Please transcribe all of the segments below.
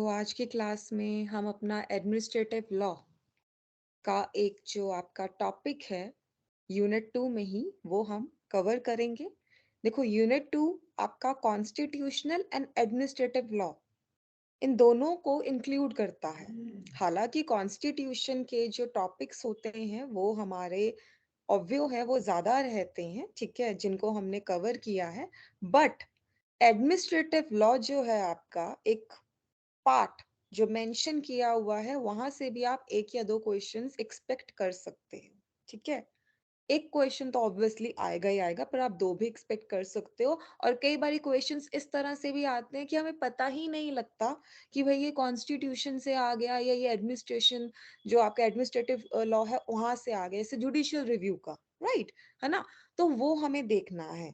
आज की क्लास में हम अपना एडमिनिस्ट्रेटिव लॉ का एक जो आपका टॉपिक है यूनिट 2 में ही वो हम कवर करेंगे। देखो, यूनिट 2 आपका constitutional and administrative law in दोनों को इंक्लूड करता है। हालांकि कॉन्स्टिट्यूशन के जो टॉपिक्स होते हैं वो हमारे ऑब्वियो है, वो ज्यादा रहते हैं, ठीक है, जिनको हमने कवर किया है। बट एडमिनिस्ट्रेटिव लॉ जो है आपका एक पार्ट जो मेंशन किया हुआ है, वहां से भी आप एक या दो क्वेश्चंस एक्सपेक्ट कर सकते हैं। ठीक है, एक क्वेश्चन तो ऑब्वियसली आएगा ही आएगा, पर आप दो भी एक्सपेक्ट कर सकते हो। और कई बार क्वेश्चंस इस तरह से भी आते हैं कि हमें पता ही नहीं लगता कि भाई ये कॉन्स्टिट्यूशन से आ गया या ये एडमिनिस्ट्रेशन जो आपका एडमिनिस्ट्रेटिव लॉ है वहां से आ गया, जैसे जुडिशियल रिव्यू का, राइट, है ना। तो वो हमें देखना है।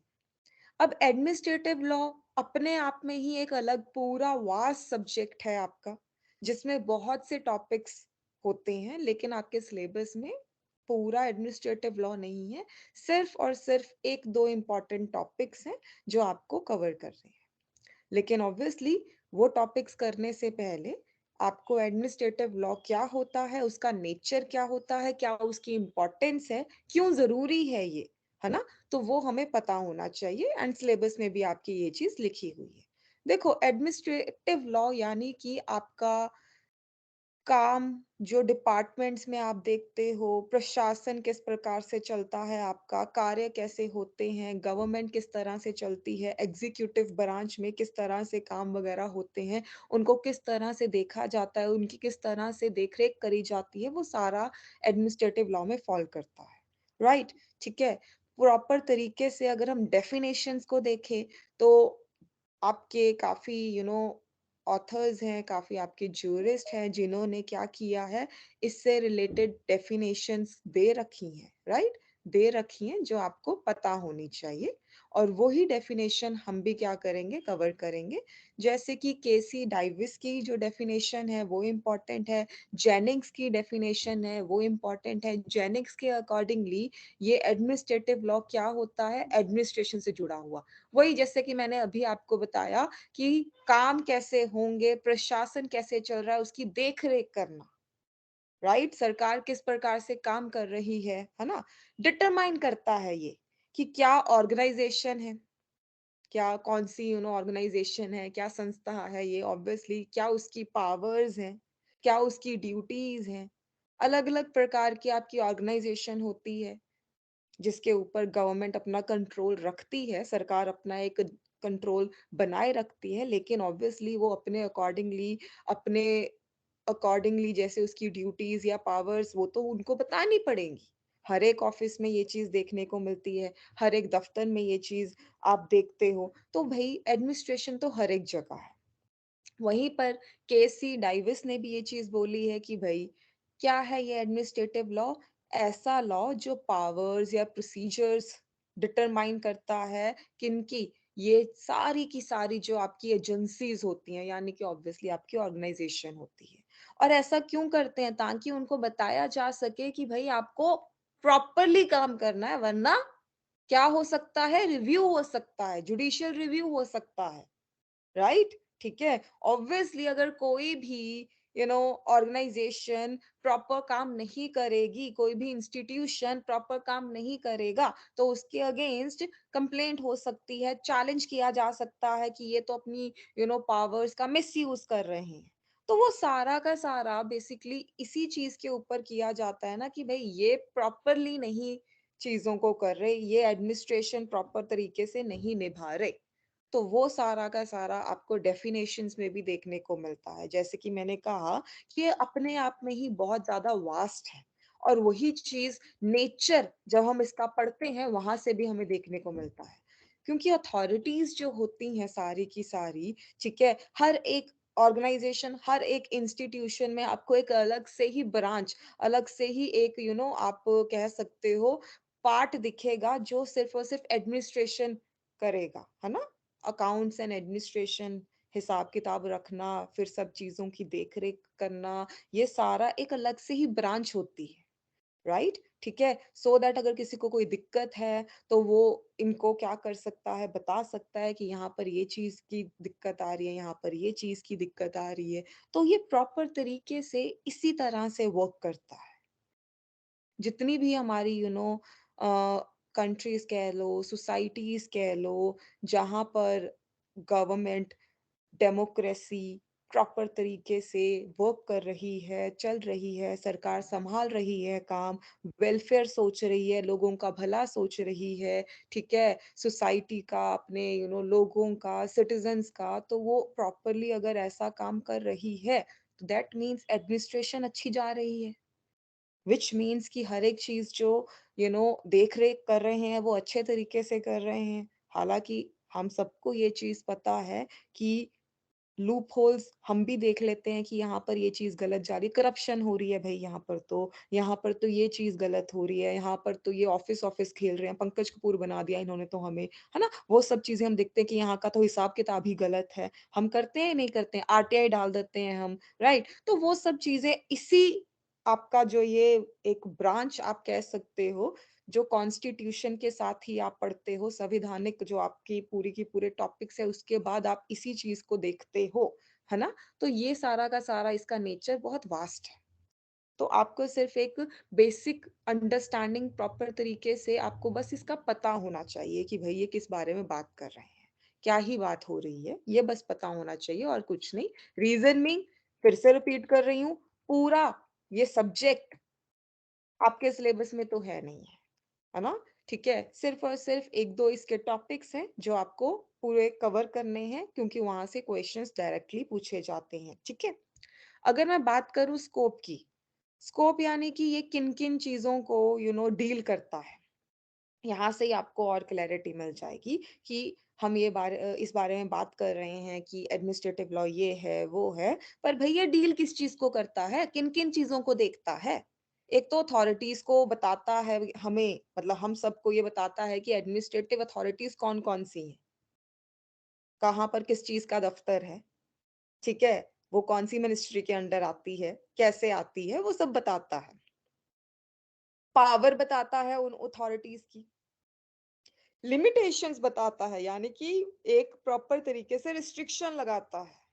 अब एडमिनिस्ट्रेटिव लॉ अपने आप में ही एक अलग पूरा वास्ट सब्जेक्ट है आपका, जिसमें बहुत से टॉपिक्स होते हैं, लेकिन आपके सिलेबस में पूरा एडमिनिस्ट्रेटिव लॉ नहीं है। सिर्फ और सिर्फ एक दो इम्पॉर्टेंट टॉपिक्स हैं जो आपको कवर कर रहे हैं। लेकिन ऑब्वियसली वो टॉपिक्स करने से पहले आपको एडमिनिस्ट्रेटिव लॉ क्या होता है, उसका नेचर क्या होता है, क्या उसकी इम्पोर्टेंस है, क्यों जरूरी है ये, है ना, तो वो हमें पता होना चाहिए। एंड सिलेबस में भी आपकी ये चीज लिखी हुई है। देखो, एडमिनिस्ट्रेटिव लॉ यानी कि आपका काम, जो डिपार्टमेंट्स में आप देखते हो, प्रशासन किस प्रकार से चलता है, आपका कार्य कैसे होते हैं, गवर्नमेंट किस तरह से चलती है, एग्जीक्यूटिव ब्रांच में किस तरह से काम वगैरह होते हैं, उनको किस तरह से देखा जाता है, उनकी किस तरह से देखरेख करी जाती है, वो सारा एडमिनिस्ट्रेटिव लॉ में फॉल करता है, राइट। ठीक है, प्रॉपर तरीके से अगर हम डेफिनेशंस को देखें तो आपके काफी ऑथर्स हैं, काफी आपके ज्यूरिस्ट हैं, जिन्होंने क्या किया है, इससे रिलेटेड डेफिनेशंस दे रखी हैं, राइट, दे रखी हैं, जो आपको पता होनी चाहिए। और वही डेफिनेशन हम भी क्या करेंगे, कवर करेंगे। जैसे कि केसी डाइविस की जो डेफिनेशन है वो इम्पोर्टेंट है, जेनिंग्स की डेफिनेशन है वो इम्पोर्टेंट है। जेनिंग्स के अकॉर्डिंगली ये एडमिनिस्ट्रेटिव लॉ क्या होता है, एडमिनिस्ट्रेशन से जुड़ा हुआ। वही जैसे कि मैंने अभी आपको बताया कि काम कैसे होंगे, प्रशासन कैसे चल रहा है, उसकी देख रेख करना, राइट, सरकार किस प्रकार से काम कर रही है ना, डिटरमाइन करता है ये कि क्या ऑर्गेनाइजेशन है, क्या कौन सी ऑर्गेनाइजेशन है, क्या संस्था है ये, ऑब्वियसली क्या उसकी पावर्स हैं, क्या उसकी ड्यूटीज हैं। अलग अलग प्रकार की आपकी ऑर्गेनाइजेशन होती है जिसके ऊपर गवर्नमेंट अपना कंट्रोल रखती है, सरकार अपना एक कंट्रोल बनाए रखती है, लेकिन ऑब्वियसली वो अपने अकॉर्डिंगली जैसे उसकी ड्यूटीज या पावर्स वो तो उनको बतानी पड़ेंगी। हर एक ऑफिस में ये चीज देखने को मिलती है, हर एक दफ्तर में ये चीज आप देखते हो। तो भाई एडमिनिस्ट्रेशन तो हर एक जगह है। वहीं पर केसी डाइविस ने भी ये चीज बोली है कि भाई क्या है ये एडमिनिस्ट्रेटिव लॉ, ऐसा लॉ जो पावर्स या प्रोसीजर्स डिटरमाइन करता है किनकी, ये सारी की सारी जो आपकी एजेंसीज होती हैं, यानी कि ऑब्वियसली आपकी ऑर्गेनाइजेशन होती है। और ऐसा क्यों करते हैं, ताकि उनको बताया जा सके कि भाई आपको प्रॉपरली काम करना है, वरना क्या हो सकता है, रिव्यू हो सकता है, जुडिशियल रिव्यू हो सकता है, राइट। ठीक है, ऑब्वियसली अगर कोई भी ऑर्गेनाइजेशन प्रॉपर काम नहीं करेगी, कोई भी इंस्टीट्यूशन प्रॉपर काम नहीं करेगा, तो उसके अगेंस्ट कंप्लेंट हो सकती है, चैलेंज किया जा सकता है कि ये तो अपनी पावर्स का मिस यूज कर रहे हैं। तो वो सारा का सारा बेसिकली इसी चीज के ऊपर किया जाता है ना, कि भाई ये प्रॉपरली नहीं चीजों को कर रहे, ये एडमिनिस्ट्रेशन प्रॉपर तरीके से नहीं निभा रहे। तो वो सारा का सारा आपको डेफिनेशंस में भी देखने को मिलता है। जैसे कि मैंने कहा कि ये अपने आप में ही बहुत ज्यादा वास्ट है, और वही चीज नेचर जब हम इसका पढ़ते हैं वहां से भी हमें देखने को मिलता है। क्योंकि अथॉरिटीज जो होती हैं सारी की सारी, ठीक है, हर एक ऑर्गेनाइजेशन, हर एक इंस्टीट्यूशन में आपको एक अलग से ही ब्रांच, अलग से ही एक आप कह सकते हो पार्ट दिखेगा जो सिर्फ और सिर्फ एडमिनिस्ट्रेशन करेगा, है ना। अकाउंट्स एंड एडमिनिस्ट्रेशन, हिसाब किताब रखना, फिर सब चीजों की देखरेख करना, ये सारा एक अलग से ही ब्रांच होती है, राइट। ठीक है? सो दैट अगर किसी को कोई दिक्कत है, तो वो इनको क्या कर सकता है, बता सकता है कि यहाँ पर ये चीज़ की दिक्कत आ रही है, यहाँ पर ये चीज़ की दिक्कत आ रही है। तो ये प्रॉपर तरीके से इसी तरह से वर्क करता है। जितनी भी हमारी कंट्रीज़ कह लो, सोसाइटीज़ कह लो, जहाँ पर गवर्नमेंट डेमोक्रेसी प्रॉपर तरीके से वर्क कर रही है, चल रही है, सरकार सँभाल रही है काम, वेलफेयर सोच रही है, लोगों का भला सोच रही है, ठीक है? सोसाइटी का, अपने लोगों का, सिटिज़न्स का, तो वो प्रॉपरली अगर ऐसा काम कर रही है, तो दैट मीन्स एडमिनिस्ट्रेशन अच्छी जा रही है। व्हिच मीन्स कि हर एक चीज़ जो देख-रेख कर रहे हैं, वो अच्छे तरीके से कर रहे हैं। हालाँकि हम सबको ये चीज़ पता है कि लूप होल्स हम भी देख लेते हैं कि यहाँ पर ये चीज़ गलत जा रही है, करप्शन हो रही है भई यहाँ पर तो ये चीज़ गलत हो रही है, यहाँ पर तो ये ऑफ़िस-ऑफ़िस खेल रहे हैं, पंकज कपूर बना दिया इन्होंने तो हमें, है ना? वो सब चीज़ें हम देखते हैं कि यहाँ का तो हिसाब-किताब ही गलत है। हम करते हैं, नहीं करते हैं, आरटीआई डाल देते हैं हम, राइट? तो वो सब चीज़ें इसी आपका जो ये एक ब्रांच आप कह सकते हो, जो कॉन्स्टिट्यूशन के साथ ही आप पढ़ते हो, संवैधानिक जो आपकी पूरी की पूरे टॉपिक्स है, उसके बाद आप इसी चीज़ को देखते हो, है ना? तो ये सारा का सारा इसका नेचर बहुत वास्ट है। तो आपको सिर्फ़ एक बेसिक अंडरस्टैंडिंग प्रॉपर तरीके से आपको बस इसका पता होना चाहिए कि भई ये किस बारे में बात कर रहे हैं। क्या ही बात हो रही है, ये बस पता होना चाहिए और कुछ नहीं। रीज़निंग फिर से रिपीट कर रही हूँ, पूरा ये सब्जेक्ट आपके सिलेबस में तो है नहीं है ना? ठीक है? सिर्फ़ और सिर्फ़ 1-2 इसके टॉपिक्स हैं जो आपको पूरे कवर करने हैं क्योंकि वहाँ से क्वेश्चंस डायरेक्टली पूछे जाते हैं, ठीक है? अगर मैं बात करूँ स्कोप की, स्कोप यानी कि ये किन-किन चीज़ों को डील करता है। यहाँ से ही आपको और क्लैरिटी मिल जाएगी कि हम इस बारे में बात कर रहे हैं कि एडमिनिस्ट्रेटिव लॉ ये है, वो है, पर भैया डील किस चीज़ को करता है? किन-किन चीज़ों को देखता है? एक तो अथॉरिटीज़ को बताता है हमें मतलब हम सबको ये बताता है कि एडमिनिस्ट्रेटिव अथॉरिटीज़ कौन-कौन सी हैं, कहाँ पर किस चीज़ का दफ्तर है, ठीक है? वो कौन-सी मिनिस्ट्री के अंडर आती है, कैसे आती है, वो सब बताता है। पावर बताता है उन अथॉरिटीज़ की। लिमिटेशंस बताता है यानी कि एक प्रॉपर तरीके से रिस्ट्रिक्शन लगाता है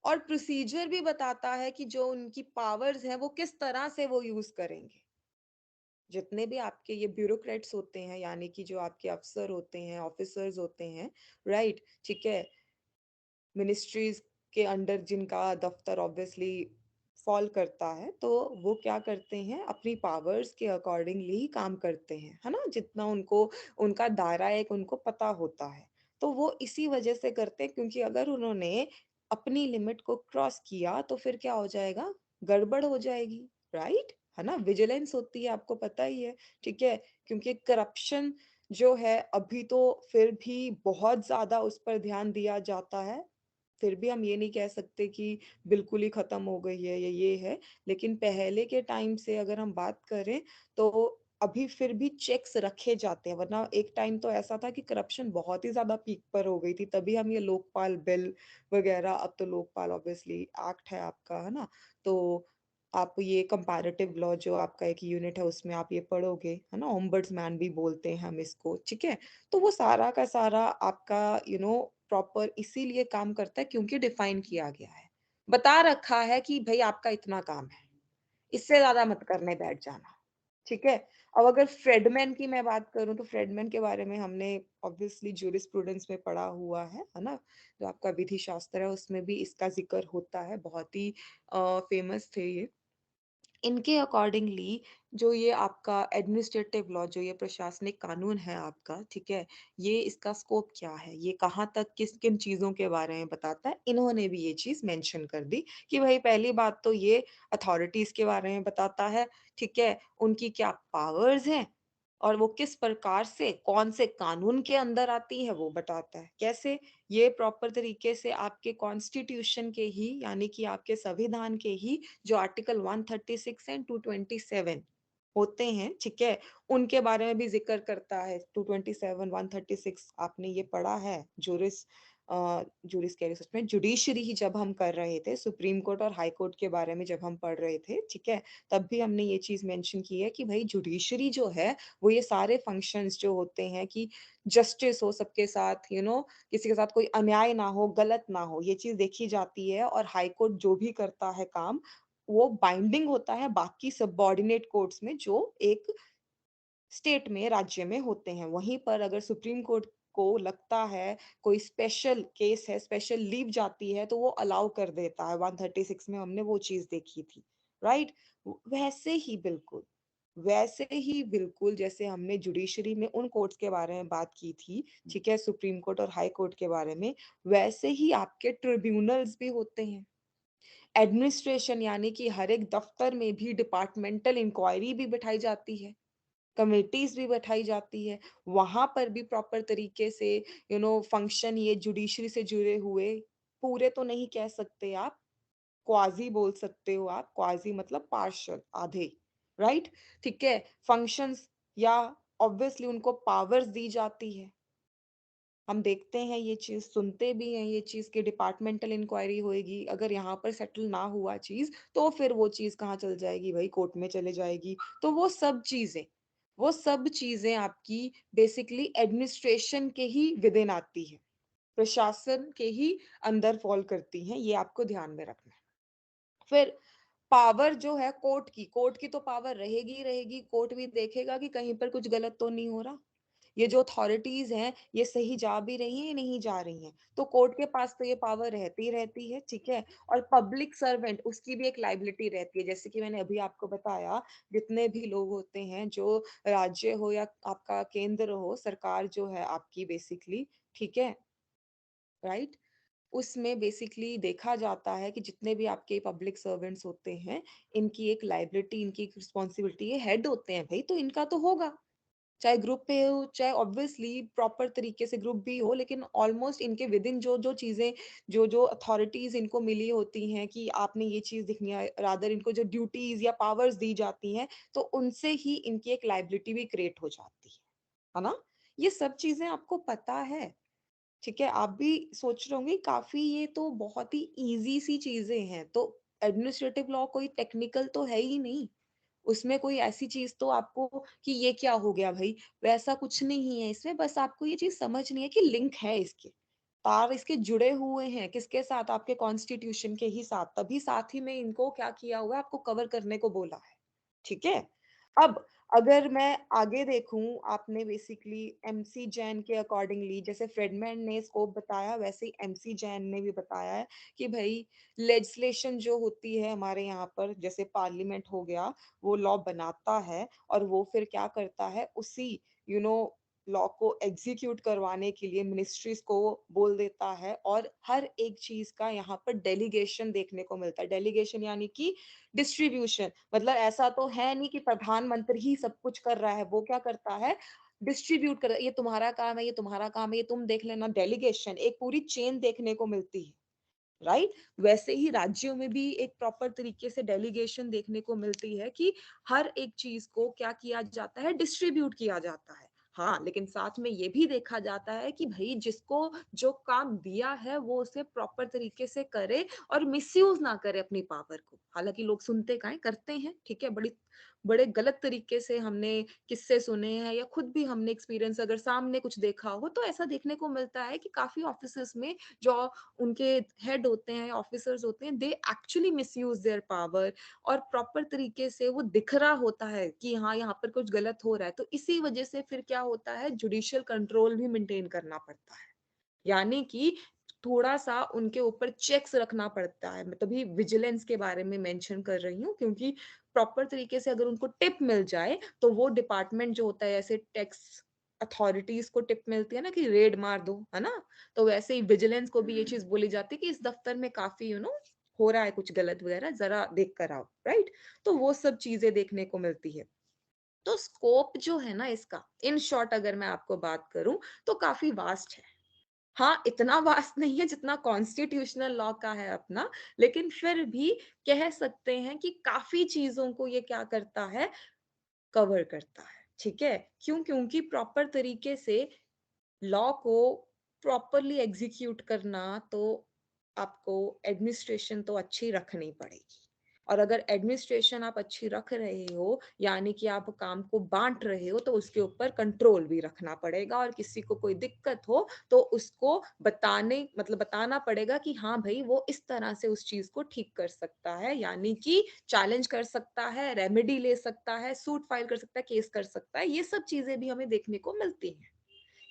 और प्रोसीजर भी बताता है कि जो उनकी पावर्स हैं वो किस तरह से वो यूज करेंगे जितने भी आपके ये ब्यूरोक्रेट्स होते हैं यानी कि जो आपके अफसर होते हैं ऑफिसर्स होते हैं राइट ठीक है मिनिस्ट्रीज के अंडर जिनका दफ्तर ऑब्वियसली फॉल करता है तो वो क्या करते हैं अपनी पावर्स के अकॉर्डिंगली ही काम करते हैं है ना जितना उनको उनका दायरा एक उनको पता होता है तो वो इसी वजह से करते हैं क्योंकि अगर उन्होंने अपनी लिमिट को क्रॉस किया तो फिर क्या हो जाएगा गड़बड़ हो जाएगी राइट है ना विजिलेंस होती है आपको पता ही है ठीक है क्योंकि करप्शन जो है अभी तो फिर भी बहुत ज्यादा उस पर ध्यान दिया जाता है फिर भी हम ये नहीं कह सकते कि बिल्कुल ही खत्म हो गई है या ये है लेकिन पहले के टाइम से अगर हम बात करें तो अभी फिर भी चेक्स रखे जाते हैं वरना एक टाइम तो ऐसा था कि करप्शन बहुत ही ज्यादा पीक पर हो गई थी तभी हम ये लोकपाल बिल वगैरह अब तो लोकपाल ऑब्वियसली एक्ट है आपका है ना तो आप ये कंपैरेटिव लॉ जो आपका एक यूनिट है उसमें आप ये पढ़ोगे है ना ओम्बड्समैन भी बोलते हैं हम इसको ठीक है तो वो सारा का सारा आपका प्रॉपर इसीलिए काम करता है क्योंकि डिफाइन किया गया है बता रखा है कि भाई आपका इतना काम है इससे ज़्यादा मत करने बैठ जाना, ठीक है? अब अगर फ्रेडमैन की मैं बात करूँ तो फ्रेडमैन के बारे में हमने ऑब्वियसली जूरिस्प्रूडेंस में पढ़ा हुआ है ना? जो आपका विधि शास्त्र है उसमें भी इसका ज़िक्र होता है, बहुत ही फेमस थे ये। इनके अकॉर्डिंगली जो ये आपका एडमिनिस्ट्रेटिव लॉ जो ये प्रशासनिक कानून है आपका, ठीक है? ये इसका स्कोप क्या है? ये कहाँ तक किन चीज़ों के बारे में बताता है? इन्होंने भी ये चीज़ मेंशन कर दी कि भई पहली बात तो ये अथॉरिटीज़ के बारे में बताता है, ठीक है? उनकी क्या पावर्स हैं और वो किस प्रकार से, कौन से कानून के अंदर आती है वो बताता है। कैसे? ये प्रॉपर तरीके से आपके कॉन्स्टिट्यूशन के ही यानी कि आपके संविधान के ही जो आर्टिकल 136 एंड 227 होते हैं, ठीक है? उनके बारे में भी ज़िक्र करता है 227, 136 आपने ये पढ़ा है जुडिशरी ही जब हम कर रहे थे, सुप्रीम कोर्ट और हाई कोर्ट के बारे में जब हम पढ़ रहे थे, ठीक है? तब भी हमने ये चीज़ मेंशन की है कि भई जुडिशरी जो है, वो ये सारे फंक्शंस जो होते हैं कि जस्टिस हो सबके साथ, किसी के साथ कोई अन्याय ना हो, गलत ना हो, ये चीज़ देखी जाती है और हाई कोर्ट जो भी करता है काम, वो बाइंडिंग होता है बाकी सबऑर्डिनेट कोर्ट्स में जो एक स्टेट में, राज्य में होते हैं। वहीं पर अगर सुप्रीम कोर्ट को लगता है, कोई स्पेशल केस है, स्पेशल लीव जाती है, तो वो अलाउ कर देता है। 136 में हमने वो चीज़ देखी थी, राइट? वैसे ही बिल्कुल जैसे हमने जुडिशरी में उन कोर्ट्स के बारे में बात की थी, ठीक है? सुप्रीम कोर्ट और हाई कोर्ट के बारे में, वैसे ही आपके ट्रिब्यूनल्स भी होते हैं। एडमिनिस्ट्रेशन यानी कि हर एक दफ्तर में भी डिपार्टमेंटल इंक्वायरी भी बिठाई जाती है। कमिटीज़ भी बैठाई जाती है, वहाँ पर भी प्रॉपर तरीके से फंक्शन ये जुडिशरी से जुड़े हुए पूरे तो नहीं कह सकते आप, क्वाज़ी बोल सकते हो आप, क्वाज़ी मतलब पार्शियल आधे, राइट? ठीक है? फंक्शंस या ऑब्वियसली उनको पावर्स दी जाती है। हम देखते हैं ये चीज़, सुनते भी हैं ये चीज़ कि डिपार्टमेंटल इंक्वायरी होएगी, अगर यहाँ पर सेटल ना हुआ चीज़, तो फिर वो चीज़ कहाँ चल जाएगी भई, कोर्ट में चले जाएगी। तो वो सब चीज़ें आपकी बेसिकली एडमिनिस्ट्रेशन के ही विदिन आती हैं, प्रशासन के ही अंदर फ़ॉल करती हैं, ये आपको ध्यान में रखना है। फिर पावर जो है कोर्ट की तो पावर रहेगी ही रहेगी, कोर्ट भी देखेगा कि कहीं पर कुछ गलत तो नहीं हो रहा। ये जो अथॉरिटीज़ हैं, ये सही जा भी रही हैं या नहीं जा रही हैं। तो कोर्ट के पास तो ये पावर रहती ही रहती है, ठीक है? और पब्लिक सर्वेंट उसकी भी एक लायबिलिटी रहती है। जैसे कि मैंने अभी आपको बताया, जितने भी लोग होते हैं, जो राज्य हो या आपका केंद्र हो, सरकार जो है आपकी बेसिकली, ठीक है? राइट? उसमें बेसिकली देखा जाता है कि जितने भी आपके पब्लिक सर्वेंट्स होते हैं, इनकी एक लायबिलिटी, इनकी एक रिस्पॉन्सिबिलिटी है, हेड होते हैं भई, तो इनका तो होगा। चाहे ग्रुप पे हो, चाहे ऑब्वियसली प्रॉपर तरीके से ग्रुप भी हो, लेकिन ऑलमोस्ट इनके विदिन जो-जो चीज़ें, जो-जो अथॉरिटीज़ इनको मिली होती हैं कि आपने ये चीज़ दिखनी है, रादर इनको जो ड्यूटीज़ या पावर्स दी जाती हैं, तो उनसे ही इनकी एक लायबिलिटी भी क्रिएट हो जाती है ना? ये सब चीज़ें आपको पता है। ठीक है, आप भी सोच रहे होंगे काफ़ी ये तो बहुत ही ईज़ी सी चीज़ें हैं, तो एडमिनिस्ट्रेटिव लॉ कोई टेक्निकल तो है ही नहीं। उसमें कोई ऐसी चीज़ तो आपको कि ये क्या हो गया भई, वैसा कुछ नहीं है इसमें, बस आपको ये चीज़ समझनी है कि लिंक है इसके। तार इसके जुड़े हुए हैं, किसके साथ? आपके कॉन्स्टिट्यूशन के ही साथ, तभी साथ ही में इनको क्या किया हुआ है, आपको कवर करने को बोला है। ठीक है? अब अगर मैं आगे देखूँ, आपने बेसिकली एमसी जैन के अकॉर्डिंगली जैसे फ्रेडमैन ने स्कोप बताया, वैसे ही एमसी जैन ने भी बताया है कि भई लेजिस्लेशन जो होती है हमारे यहाँ पर, जैसे पार्लियामेंट हो गया, वो लॉ बनाता है और वो फिर क्या करता है, उसी यू नो लॉ को एग्जीक्यूट करवाने के लिए मिनिस्ट्रीज को बोल देता है और हर एक चीज़ का यहाँ पर डेलीगेशन देखने को मिलता है। डेलीगेशन यानी कि डिस्ट्रीब्यूशन, मतलब ऐसा तो है नहीं कि प्रधानमंत्री ही सब कुछ कर रहा है, वो क्या करता है, डिस्ट्रीब्यूट कर, ये तुम्हारा काम है, ये तुम्हारा काम है, ये तुम देख लेना, डेलीगेशन एक पूरी चेन देखने को मिलती है, राइट? वैसे ही राज्यों में भी एक प्रॉपर तरीके से डेलीगेशन देखने को मिलती है कि हर एक चीज को क्या किया जाता है, डिस्ट्रीब्यूट किया जाता है। हाँ, लेकिन साथ में ये भी देखा जाता है कि भाई जिसको जो काम दिया है वो उसे प्रॉपर तरीके से करे और मिसयूज ना करे अपनी पावर को। हालांकि लोग सुनते का है, करते हैं, ठीक है, बड़े गलत तरीके से हमने किस्से सुने हैं या खुद भी हमने एक्सपीरियंस अगर सामने कुछ देखा हो तो ऐसा देखने को मिलता है कि काफी ऑफिसेस में जो उनके हेड होते हैं, ऑफिसर्स होते हैं, they actually misuse their power और प्रॉपर तरीके से वो दिख रहा होता है कि हाँ, यहाँ पर कुछ गलत हो रहा है। तो इसी वजह से फिर क्या होता है, जुडिशियल कंट्रोल भी मेंटेन करना पड़ता है। यानी कि थोड़ा-सा उनके ऊपर चेक्स रखना पड़ता है। मैं तभी विजिलेंस के बारे में मेंशन कर रही हूँ क्योंकि प्रॉपर तरीके से अगर उनको टिप मिल जाए, तो वो डिपार्टमेंट जो होता है, ऐसे टैक्स अथॉरिटीज़ को टिप मिलती है ना कि रेड मार दो, है ना? तो वैसे ही विजिलेंस को भी ये चीज़ बोली जाती है कि इस दफ्तर में काफ़ी हो रहा है कुछ गलत वगैरह, ज़रा देख कर आओ, राइट? तो वो सब चीज़ें देखने को मिलती है। तो स्कोप जो है ना इसका, इन शॉर्ट अगर मैं आपको बात करूँ, तो काफ़ी वास्ट है। हाँ, इतना वास्ट नहीं है जितना कॉन्स्टिट्यूशनल लॉ का है अपना, लेकिन फिर भी कह सकते हैं कि काफ़ी चीज़ों को ये क्या करता है, कवर करता है, ठीक है? क्यों? क्योंकि प्रॉपर तरीके से लॉ को प्रॉपरली एग्जीक्यूट करना, तो आपको एडमिनिस्ट्रेशन तो अच्छी रखनी पड़ेगी। और अगर एडमिनिस्ट्रेशन आप अच्छी रख रहे हो, यानी कि आप काम को बांट रहे हो, तो उसके ऊपर कंट्रोल भी रखना पड़ेगा, और किसी को कोई दिक्कत हो तो उसको बताने मतलब बताना पड़ेगा कि हाँ भाई वो इस तरह से उस चीज को ठीक कर सकता है, यानी कि चैलेंज कर सकता है, रेमेडी ले सकता है, सूट फाइल कर सकता है, केस कर सकता है। ये सब चीजें भी हमें देखने को मिलती हैं।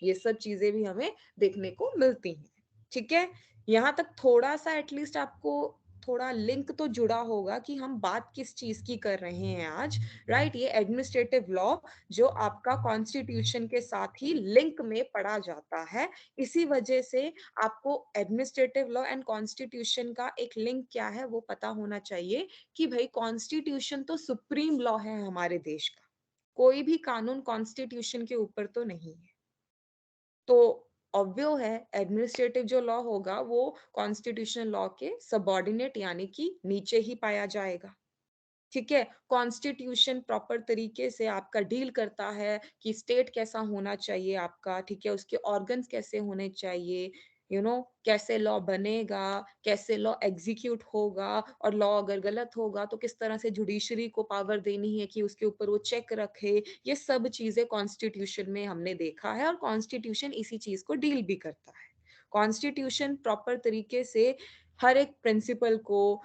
ये सब चीजें भी हमें देखने को मिलती हैं। ठीक है, यहाँ तक थोड़ा सा एटलीस्ट आपको थोड़ा लिंक तो जुड़ा होगा कि हम बात किस चीज की कर रहे हैं आज। राइट, ये एडमिनिस्ट्रेटिव लॉ जो आपका कॉन्स्टिट्यूशन के साथ ही लिंक में पढ़ा जाता है। इसी वजह से आपको एडमिनिस्ट्रेटिव लॉ एंड कॉन्स्टिट्यूशन का एक लिंक क्या है वो पता होना चाहिए कि भाई कॉन्स्टिट्यूशन तो सुप्रीम लॉ है हमारे देश का। कोई भी कानून कॉन्स्टिट्यूशन के ऊपर तो नहीं है। तो ऑब्वियो है एडमिनिस्ट्रेटिव जो लॉ होगा वो कॉन्स्टिट्यूशनल लॉ के सबऑर्डिनेट यानी कि नीचे ही पाया जाएगा। ठीक है, कॉन्स्टिट्यूशन प्रॉपर तरीके से आपका डील करता है कि स्टेट कैसा होना चाहिए आपका, ठीक है, उसके ऑर्गन्स कैसे होने चाहिए, कैसे लॉ बनेगा, कैसे लॉ एग्जीक्यूट होगा, और लॉ अगर गलत होगा तो किस तरह से जुडिशरी को पावर देनी है कि उसके ऊपर वो चेक रखे। ये सब चीजें कॉन्स्टिट्यूशन में हमने देखा है, और कॉन्स्टिट्यूशन इसी चीज को डील भी करता है। कॉन्स्टिट्यूशन प्रॉपर तरीके से हर एक प्रिंसिपल को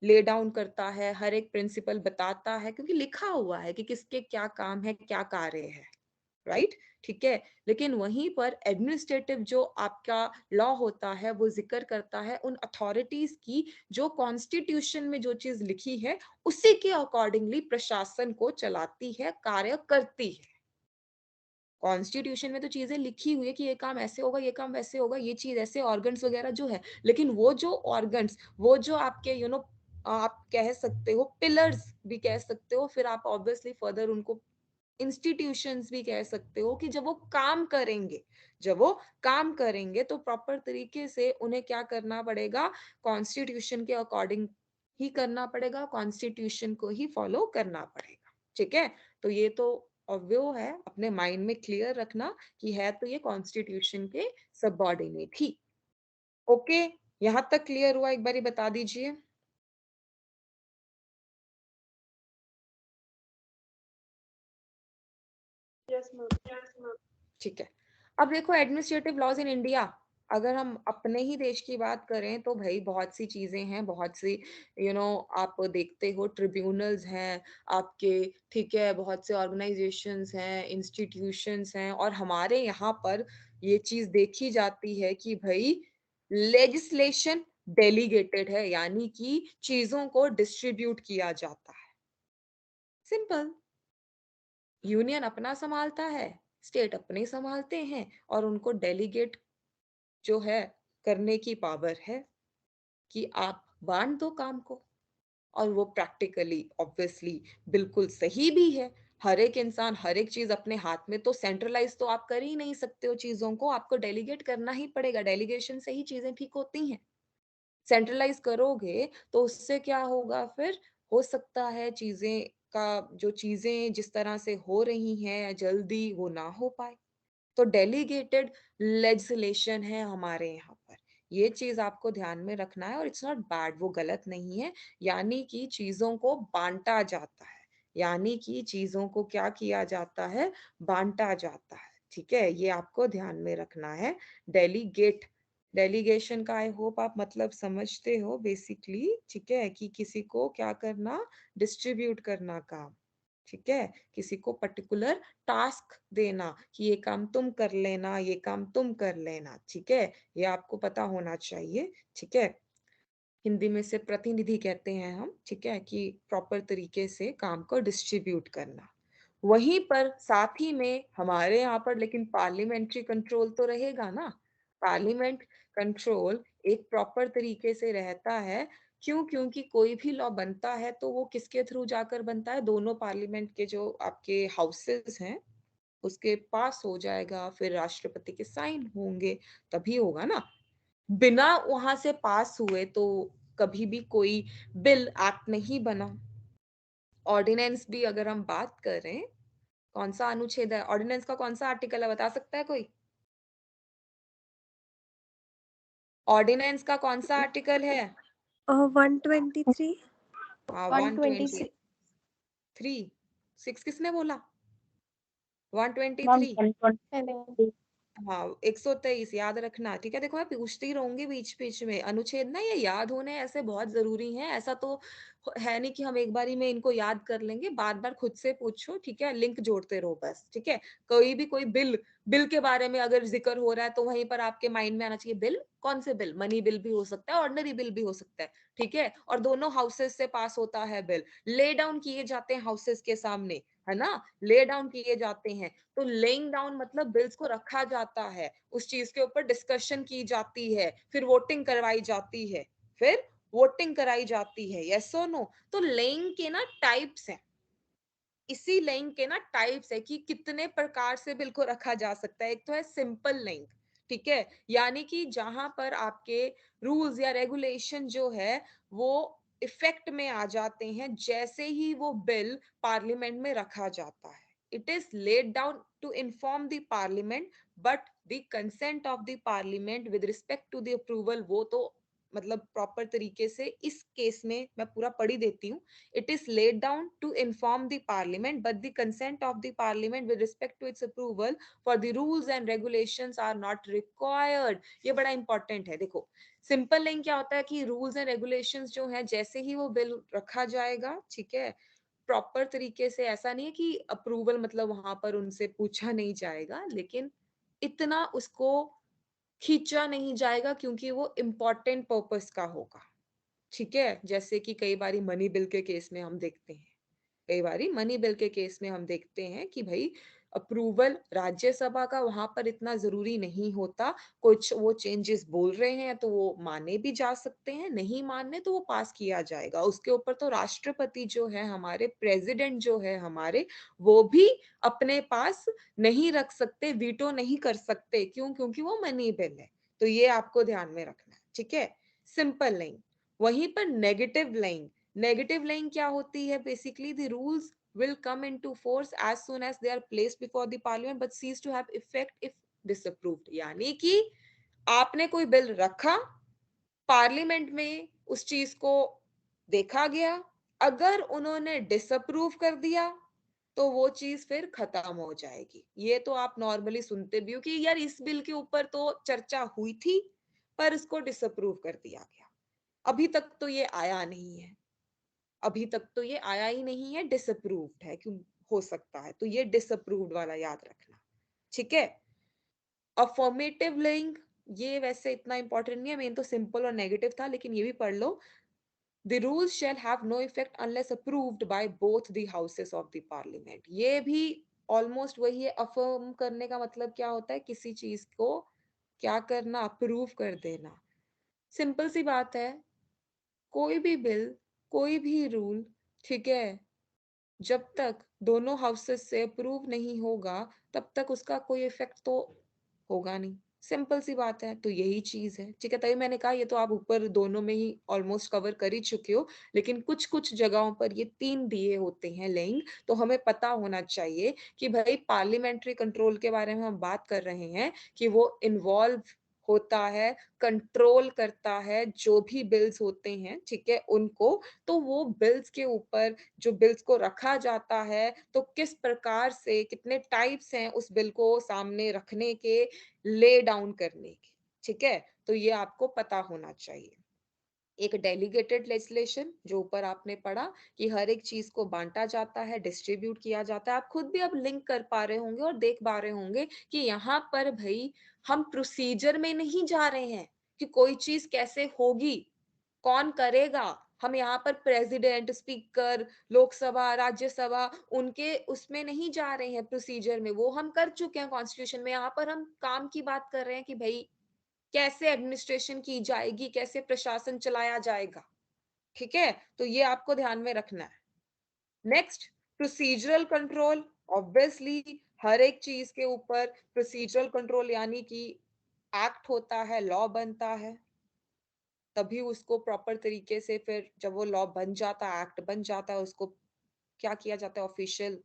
ले डाउन करता है, हर एक प्रिंसिपल बताता है, क्योंकि लिखा हुआ है कि किसके क्या काम है, क्या कार्य है। राइट, ठीक है। लेकिन वहीं पर एडमिनिस्ट्रेटिव जो आपका लॉ होता है वो जिक्र करता है उन अथॉरिटीज की जो कॉन्स्टिट्यूशन में जो चीज लिखी है उसी के अकॉर्डिंगली प्रशासन को चलाती है, कार्य करती है। कॉन्स्टिट्यूशन में तो चीजें लिखी हुई है कि ये काम ऐसे होगा, ये काम वैसे होगा, ये चीज ऐसे, ऑर्गन्स वगैरह जो है, लेकिन वो जो ऑर्गन्स, वो जो आपके आप कह सकते हो पिलर्स भी कह सकते हो, फिर आप ऑब्वियसली फर्दर उनको इंस्टीट्यूशंस भी कह सकते हो कि जब वो काम करेंगे तो प्रॉपर तरीके से उन्हें क्या करना पड़ेगा, कॉन्स्टिट्यूशन के अकॉर्डिंग ही करना पड़ेगा, कॉन्स्टिट्यूशन को ही फॉलो करना पड़ेगा। ठीक है, तो ये तो ऑब्वियो है, अपने माइंड में क्लियर रखना कि है तो ये कॉन्स्टिट्यूशन के सबऑर्डिनेट ही। ओके, यहां तक क्लियर हुआ, एक बारी बता दीजिए। Yes ma'am. ठीक है, अब देखो एडमिनिस्ट्रेटिव लॉज इन इंडिया, अगर हम अपने ही देश की बात करें तो भाई बहुत सी चीजें हैं, बहुत सी आप देखते हो ट्रिब्यूनल्स हैं आपके, ठीक है, बहुत से ऑर्गेनाइजेशंस हैं, इंस्टीट्यूशंस हैं, और हमारे यहाँ पर ये चीज देखी जाती है कि भाई लेजिस्लेशन डेलीगेटेड है, यानी कि चीजों को डिस्ट्रीब्यूट किया जाता है। सिंपल, यूनियन अपना संभालता है, स्टेट अपने संभालते हैं, और उनको डेलीगेट जो है करने की पावर है कि आप बांट दो काम को। और वो प्रैक्टिकली ऑब्वियसली बिल्कुल सही भी है। हर एक इंसान हर एक चीज अपने हाथ में तो सेंट्रलाइज तो आप कर ही नहीं सकते हो, चीजों को आपको डेलीगेट करना ही पड़ेगा, डेलीगेशन से ही चीजें ठीक होती हैं। सेंट्रलाइज करोगे तो उससे क्या होगा फिर, हो सकता है चीजें का जो चीजें जिस तरह से हो रही हैं जल्दी वो ना हो पाए। तो डेलीगेटेड लेजिस्लेशन है हमारे यहाँ पर, ये चीज आपको ध्यान में रखना है, और इट्स नॉट बैड, वो गलत नहीं है। यानी कि चीजों को बांटा जाता है, यानी कि चीजों को क्या किया जाता है, बांटा जाता है। ठीक है, ये आपको ध्यान में रखना है। डेलीगेट, डेलीगेशन का आई होप आप मतलब समझते हो बेसिकली। ठीक है, कि किसी को क्या करना, डिस्ट्रीब्यूट करना काम। ठीक है, किसी को पर्टिकुलर टास्क देना कि ये काम तुम कर लेना, ये काम तुम कर लेना। ठीक है, ये आपको पता होना चाहिए। ठीक है, हिंदी में से प्रतिनिधि कहते हैं हम। ठीक है, कि प्रॉपर तरीके से काम को डिस्ट्रीब्यूट करना। वहीं पर साथ ही में हमारे यहाँ पर लेकिन पार्लियामेंट्री कंट्रोल तो रहेगा ना। पार्लियामेंट कंट्रोल एक प्रॉपर तरीके से रहता है। क्यों? क्योंकि कोई भी लॉ बनता है तो वो किसके थ्रू जाकर बनता है, दोनों पार्लियामेंट के जो आपके हाउसेस हैं उसके पास हो जाएगा, फिर राष्ट्रपति के साइन होंगे, तभी होगा ना। बिना वहां से पास हुए तो कभी भी कोई बिल एक्ट नहीं बना। ऑर्डिनेंस भी अगर हम बात करें, कौन सा अनुच्छेद है ऑर्डिनेंस का, कौन सा आर्टिकल है, बता सकता है कोई? ऑर्डिनेंस का कौन सा आर्टिकल है? 123। हाँ, 123। 123। 6 किसने बोला? 123। मैम 120। हाँ, 123 याद रखना, ठीक है? देखो मैं पूछती रहूंगी बीच बीच में, अनुच्छेद ना ये याद होने ऐसे बहुत जरूरी हैं। ऐसा तो है नहीं कि हम एक बारी में इनको याद कर लेंगे, बार बार खुद से पूछो, ठीक है? लिंक जोड़ते रहो बस, ठीक है? कोई भी कोई बिल, बिल के बारे में अगर जिक्र हो रहा है तो वहीं पर आपके माइंड में आना चाहिए बिल, कौन से बिल? मनी बिल भी हो सकता है, ऑर्डिनरी बिल भी हो सकता है, ठीक है? और दोनों हाउसेस से पास होता है बिल, ले डाउन किए जाते हैं हाउसेस के सामने, है ना? ले डाउन किए जाते हैं। तो लेइंग डाउन मतलब बिल्स को रखा जाता है, उस चीज के ऊपर डिस्कशन की जाती है, फिर वोटिंग करवाई जाती है, फिर वोटिंग कराई जाती है, यस और नो? तो लेइंग के ना टाइप्स हैं, इसी लेइंग के ना टाइप्स है कि कितने प्रकार से बिल को रखा जा सकता है। एक तो है सिंपल लेइंग, ठीक है? यानी कि जहां पर आपके रूल्स या रेगुलेशन जो है वो इफेक्ट में आ जाते हैं जैसे ही वो बिल पार्लियामेंट में रखा जाता है। It is laid down to inform the parliament, but the consent of the parliament with respect to the approval वो तो मतलब प्रॉपर तरीके से इस केस में मैं पूरा पढ़ ही देती हूँ। It is laid down to inform the parliament, but the consent of the parliament with respect to its approval for the rules and regulations are not required. ये बड़ा इंपॉर्टेंट है। देखो सिंपल लिंक क्या होता है कि रूल्स एंड रेगुलेशंस जो है जैसे ही वो बिल रखा जाएगा, ठीक है, प्रॉपर तरीके से, ऐसा नहीं है कि अप्रूवल मतलब वहां पर उनसे पूछा नहीं जाएगा, लेकिन इतना उसको खींचा नहीं जाएगा क्योंकि वो इम्पोर्टेंट पर्पस का होगा, ठीक है? जैसे कि कई बारी मनी बिल के केस में हम देखते हैं, कई बारी मनी बिल के केस में हम देखते हैं कि भाई अप्रूवल राज्यसभा का वहां पर इतना जरूरी नहीं होता। कुछ वो चेंजेस बोल रहे हैं तो वो माने भी जा सकते हैं, नहीं माने तो वो पास किया जाएगा। उसके ऊपर तो राष्ट्रपति जो है हमारे, प्रेसिडेंट जो है हमारे, वो भी अपने पास नहीं रख सकते, वीटो नहीं कर सकते। क्यों? क्योंकि वो मनी बिल है। तो ये आपको ध्यान में रखना है, ठीक है? सिंपल नहीं। वहीं पर नेगेटिव लाइन, नेगेटिव लाइन क्या होती है? Basically the rules will come into force as soon as they are placed before the parliament but cease to have effect if disapproved। यानी कि आपने कोई बिल रखा, पार्लियामेंट में उस चीज को देखा गया, अगर उन्होंने डिसअप्रूव कर दिया तो वो चीज फिर खत्म हो जाएगी। ये तो आप नॉर्मली सुनते भी हो कि यार इस बिल के ऊपर तो चर्चा हुई थी पर इसको डिसअप्रूव कर दिया गया। अभी तक तो ये आया नहीं है, अभी तक तो ये आया ही नहीं है, डिसअप्रूव्ड है। क्यों हो सकता है? तो ये डिसअप्रूव्ड वाला याद रखना, ठीक है? अफर्मेटिव लिंक ये वैसे इतना इंपॉर्टेंट नहीं है, मेन तो सिंपल और नेगेटिव था, लेकिन ये भी पढ़ लो। The rules shall have no effect unless approved by both the houses of the Parliament. ये भी ऑलमोस्ट वही है। अफर्म करने का मतलब क्या होता है? किसी चीज को क्या करना? अप्रूव कर देना। सिंपल सी बात है, कोई भी बिल, कोई भी रूल, ठीक है, जब तक दोनों हाउसेस से अप्रूव नहीं होगा तब तक उसका कोई इफेक्ट तो होगा नहीं। सिंपल सी बात है। तो यही चीज है, ठीक है? तभी मैंने कहा ये तो आप ऊपर दोनों में ही ऑलमोस्ट कवर कर ही चुके हो, लेकिन कुछ कुछ जगहों पर ये 3 दिए होते हैं लिंक, तो हमें पता होना चाहिए कि भाई पार्लियामेंट्री कंट्रोल के बारे में हम बात कर रहे हैं कि वो इन्वॉल्व होता है, कंट्रोल करता है जो भी बिल्स होते हैं, ठीक है, उनको। तो वो बिल्स के ऊपर जो बिल्स को रखा जाता है तो किस प्रकार से, कितने टाइप्स हैं उस बिल को सामने रखने के, ले डाउन करने के, ठीक है? तो ये आपको पता होना चाहिए। एक डेलीगेटेड लेजिस्लेशन जो ऊपर आपने पढ़ा कि हर एक चीज को बांटा जाता है, डिस्ट्रीब्यूट किया जाता है। आप खुद भी अब लिंक कर पा रहे होंगे और देख पा रहे होंगे कि यहाँ पर भाई हम प्रोसीजर में नहीं जा रहे हैं कि कोई चीज कैसे होगी, कौन करेगा। हम यहाँ पर प्रेसिडेंट, स्पीकर, लोकसभा, राज्यसभा, उनके उसमें नहीं जा रहे हैं प्रोसीजर में, वो हम कर चुके हैं कॉन्स्टिट्यूशन में। यहाँ पर हम काम की बात कर रहे हैं कि भाई कैसे एडमिनिस्ट्रेशन की जाएगी, कैसे प्रशासन चलाया जाएगा, ठीक है? तो ये आपको ध्यान में रखना है। Next, procedural control. ऑब्वियसली हर एक चीज के ऊपर प्रोसीजरल कंट्रोल यानी कि एक्ट होता है, लॉ बनता है, तभी उसको प्रॉपर तरीके से फिर जब वो लॉ बन जाता है, एक्ट बन जाता है, उसको क्या किया जाता है? ऑफिशियल